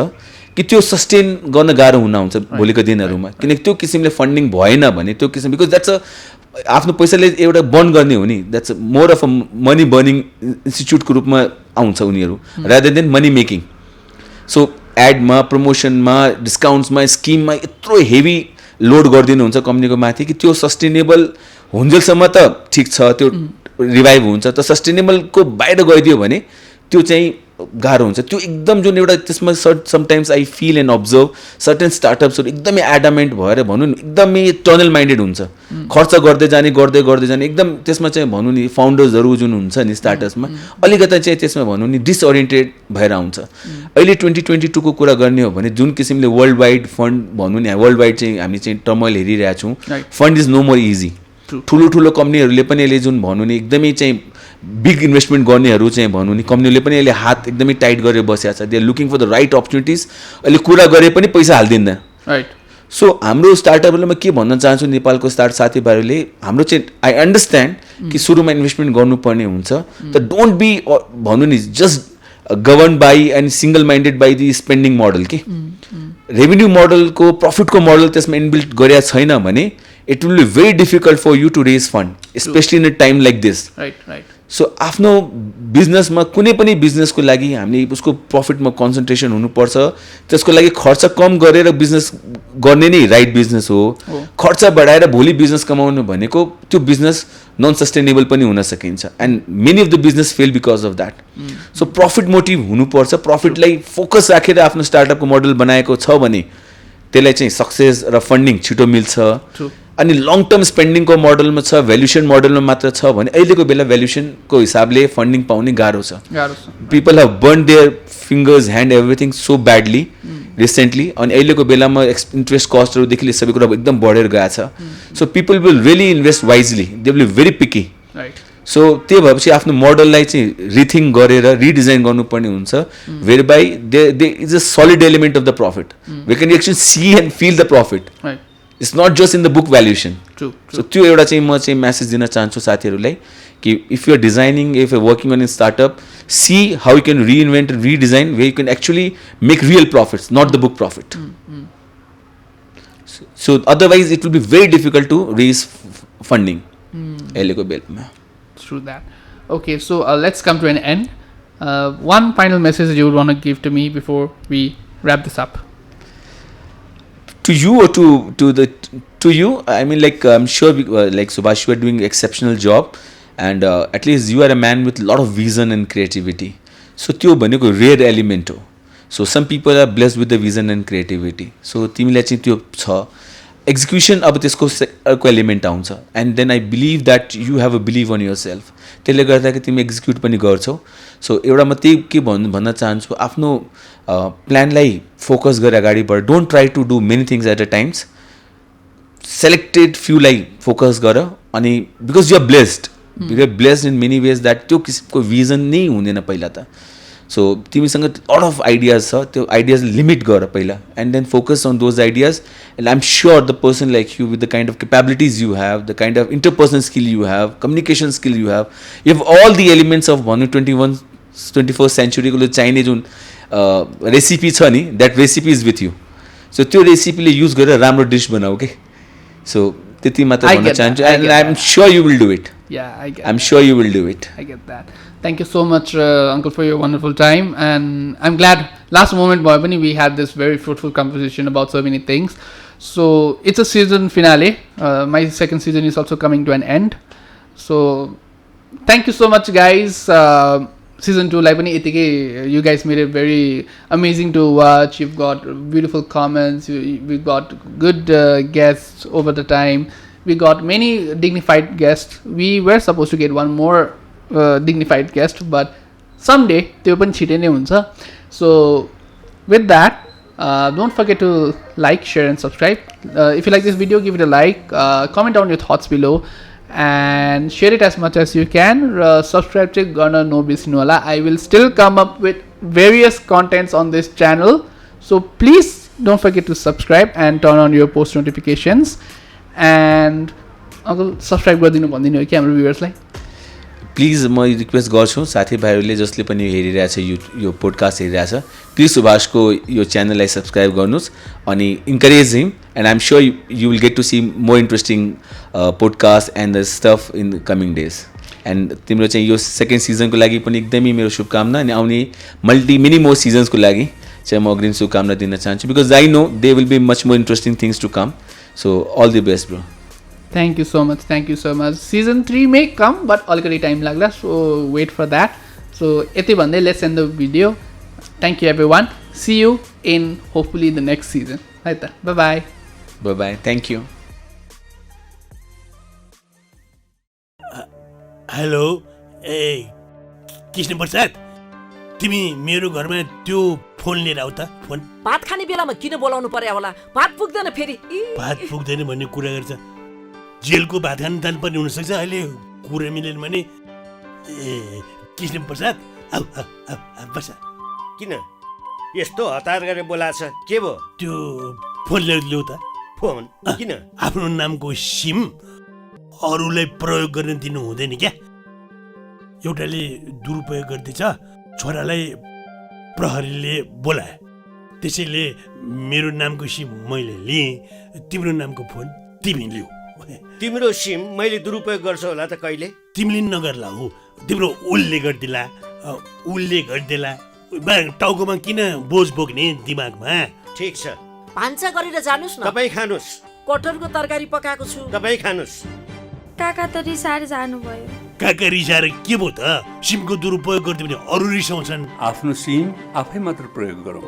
कि त्यो सस्टेन गर्न गाह्रो हुन हुन्छ भोलिको दिनहरूमा किनकि त्यो किसिमले फन्डिङ भएन भने त्यो किसिम बिकज द्याट्स अ आफ्नो पैसाले एउटा बर्न गर्ने हो नि that's more of a money burning इन्स्टिट्युटको रूपमा आउँछ उनीहरू rather than money making so एडमा प्रमोसनमा डिस्काउन्ट्समा स्किममा यत्रो हेभी लोड गरिदिनुहुन्छ कम्पनीको माथि कि त्यो सस्टेनेबल हुन्जेलसम्म त ठिक छ त्यो रिभाइभ हुन्छ त सस्टेनेबलको बाहिर गइदियो भने त्यो चाहिँ गाह्रो हुन्छ त्यो एकदम जुन एउटा त्यसमा sometimes I feel and observe certain स्टार्टअप्सहरू एकदमै एडामेन्ट भएर भनौँ एकदमै टनल माइन्डेड हुन्छ खर्च गर्दै जाने एकदम त्यसमा चाहिँ भनौँ नि फाउन्डर्सहरू जुन हुन्छ नि स्टार्टअप्समा अलिकति चाहिँ त्यसमा भनौँ नि डिसओरिएन्टेड भएर आउँछ अहिले 2022 को कुरा गर्ने हो भने जुन किसिमले वर्ल्ड वाइड फन्ड भनौँ नि वर्ल्ड वाइड चाहिँ हामी चाहिँ टर्मोइल हेरिरहेको छौँ fund is no more easy ठुलो कम्पनीहरूले पनि यसले जुन भनौँ नि एकदमै चाहिँ बिग इन्भेस्टमेन्ट गर्नेहरू चाहिँ भनौँ नि कम्पनीले पनि यसले हात एकदमै टाइट गरेर बसेको छ they are looking for the right opportunities अहिले कुरा गरे पनि पैसा हालिदिन्न राइट सो हाम्रो स्टार्टअपलाई म के भन्न चाहन्छु नेपालको साथीभाइहरूले हाम्रो चाहिँ आई अन्डरस्ट्यान्ड कि सुरुमा इन्भेस्टमेन्ट गर्नुपर्ने हुन्छ त डोन्ट बी भनौँ नि just govern by and single minded by the spending model कि रेभेन्यू मोडलको प्रफिटको मोडल त्यसमा इनबिल्ट गरेका छैन भने it will be very difficult for you to raise fund especially in a time like this right so आफ्नो बिजनेसमा कुनै पनि बिजनेसको लागि हामीले उसको प्रफिटमा कन्सन्ट्रेसन हुनुपर्छ त्यसको लागि खर्च कम गरेर बिजनेस गर्ने नै राइट बिजनेस हो खर्च बढाएर भोलि बिजनेस कमाउनु भनेको त्यो बिजनेस नन सस्टेनेबल पनि हुन सकिन्छ and many of the business fail because of that so profit motive हुनुपर्छ प्रफिटलाई फोकस राखेर आफ्नो स्टार्टअपको मोडल बनाएको छ भने त्यसलाई चाहिँ सक्सेस र फन्डिङ छिटो मिल्छ अनि लङ टर्म स्पेन्डिङको मोडलमा छ भ्यालुएसन मोडलमा मात्र छ भने अहिलेको बेला भ्यालुएसनको हिसाबले फन्डिङ पाउने गाह्रो छ people have burn their fingers hand everything so badly recently अनि अहिलेको बेलामा इन्ट्रेस्ट कस्टहरूदेखि लिएर सबै कुरा एकदम बढेर गएको छ so people will really invest wisely they will be very picky so त्यही भएपछि आफ्नो मोडललाई चाहिँ रिथिङ गरेर रिडिजाइन गर्नुपर्ने हुन्छ where by they is a solid element of the profit we can actually see and feel the profit it's not just in the book valuation. True. So त्यो एउटा चाहिँ म चाहिँ म्यासेज दिन चाहन्छु साथीहरूलाई कि if you are designing, if you working on in startup, see how you can reinvent and redesign way you can actually make real profits, not the book profit. So otherwise it will be very difficult to raise funding. अहिलेको बेलामा. Through that. Okay, so let's come to an end. One final message you would want to give to me before we wrap this up. To you or to you, I mean, like I'm sure like Subhash, you are doing exceptional job, and at least you are a man with a lot of vision and creativity. So त्यो भनेको rare element हो. So some people are blessed with the vision and creativity. So तिमीलाई चाहिँ त्यो छ. Execution अब त्यसको अर्को एलिमेन्ट आउँछ. And then I believe that you have a believe on your self. त्यसले गर्दाखेरि तिमी एक्जिक्युट पनि गर्छौ. सो एउटा म त्यही के भन्न चाहन्छु, आफ्नो प्लानलाई फोकस गरेर अगाडि बढ. Don't try to do many things at a times. Selected फ्यूलाई फोकस गर. अनि because you are blessed in many ways that त्यो किसिमको भिजन नै हुँदैन पहिला त. सो तिमीसँग लट अफ आइडियाज छ, त्यो आइडियाज लिमिट गर पहिला, and then focus on those ideas. And I am sure the person like you with the kind of capabilities you have, the kind of interpersonal skill you have, communication skill you have, you have all the elements of भन्नु 21st सेन्चुरीको चाहिने जुन recipe छ नि, that recipe is with you. So त्यो रेसिपीले use गरेर राम्रो डिस बनाऊ के. सो त्यति मात्र भन्न चाहन्छु. And I am sure you will do it. I'm sure you will do it. I get that. Thank you so much, Uncle, for your wonderful time. And I'm glad last moment, boy, we had this very fruitful conversation about so many things. So it's a season finale. My second season is also coming to an end. So thank you so much, guys. Season 2 like you guys made it very amazing to watch. You've got beautiful comments. We've got good guests over the time. We got many dignified guests. We were supposed to get one more dignified guest, but someday त्यो पनि छिटै नै हुन्छ. So with that, don't forget to like, share and subscribe. If you like this video, give it a like, comment down your thoughts below, and share it as much as you can. Subscribe to Garna No Bisinola. I will still come up with various contents on this channel, so please don't forget to subscribe and turn on your post notifications. And Uncle, subscribe गरिदिनु भन्दिनु कि हाम्रो भ्युअर्सलाई. Please म request गर्छु साथीभाइहरूले जसले पनि हेरिरहेछ यो पोडकास्ट हेरिरहेछ, प्लिज सुभाषको यो च्यानललाई सब्सक्राइब गर्नुहोस् अनि encourage him. And I am sure you will get to see more interesting podcast and the stuff in the coming days. And तिम्रो चाहिँ यो सेकेन्ड सिजनको लागि पनि एकदमै मेरो शुभकामना. अनि आउने मेनी मोर सिजन्सको लागि चाहिँ म अग्रिम शुभकामना दिन चाहन्छु, because I know they will be much more interesting things to come. So all the best, bro. Thank you so much. Thank you so much. Season 3 may come, but already time lagla, so wait for that. So yati bhande let's end the video. Thank you everyone. See you in hopefully the next season. Right. Bye bye. Bye bye. Thank you. Hello. Hey, Krishna Prasad. तिमी मेरो घरमा त्यो phone लिएर आऊ त. Phone भात खाने बेलामा किन बोलाउनु पर्यो होला? भात पुग्दैन फेरि. भात पुग्दैन भन्ने कुरा गर्छ. जेलको भात खान जानु पर्ने हुनसक्छ अहिले कुरा मिलेन भने. ए कृष्ण प्रसाद आऊ बस. किन यस्तो हतार गरेर बोलाछ? के भयो? त्यो फोन ल्याउ त. फोन किन? आफ्नो नामको सिम अरूलाई प्रयोग गर्न दिनु हुँदैन क्या. एउटाले दुरुपयोग गर्दैछ, छोरालाई प्रहरीले बोलाए, त्यसैले मेरो नामको सिम मैले लिएँ, तिम्रो नामको फोन तिमी लिऊ. तिम्रो सिम मैले दुरुपयोग गर्छु होला त कहिले? तिमीले नगर्ला हो, तिम्रो उसले गरिदिला. टाउकोमा किन बोझ बोक्ने दिमागमा? ठिक छ, भान्सा गरेर जानुस् न. तपाईँ खानुस्. कटहरको तरकारी पकाएको छु. तपाईँ खानुस्. काका त रिसाएर जानुभयो. काका रिसाएर के भयो त? सिमको दुरुपयोग गर्दै भने अरू रिसाउँछन्. आफ्नो सिम आफै मात्र प्रयोग गरौँ.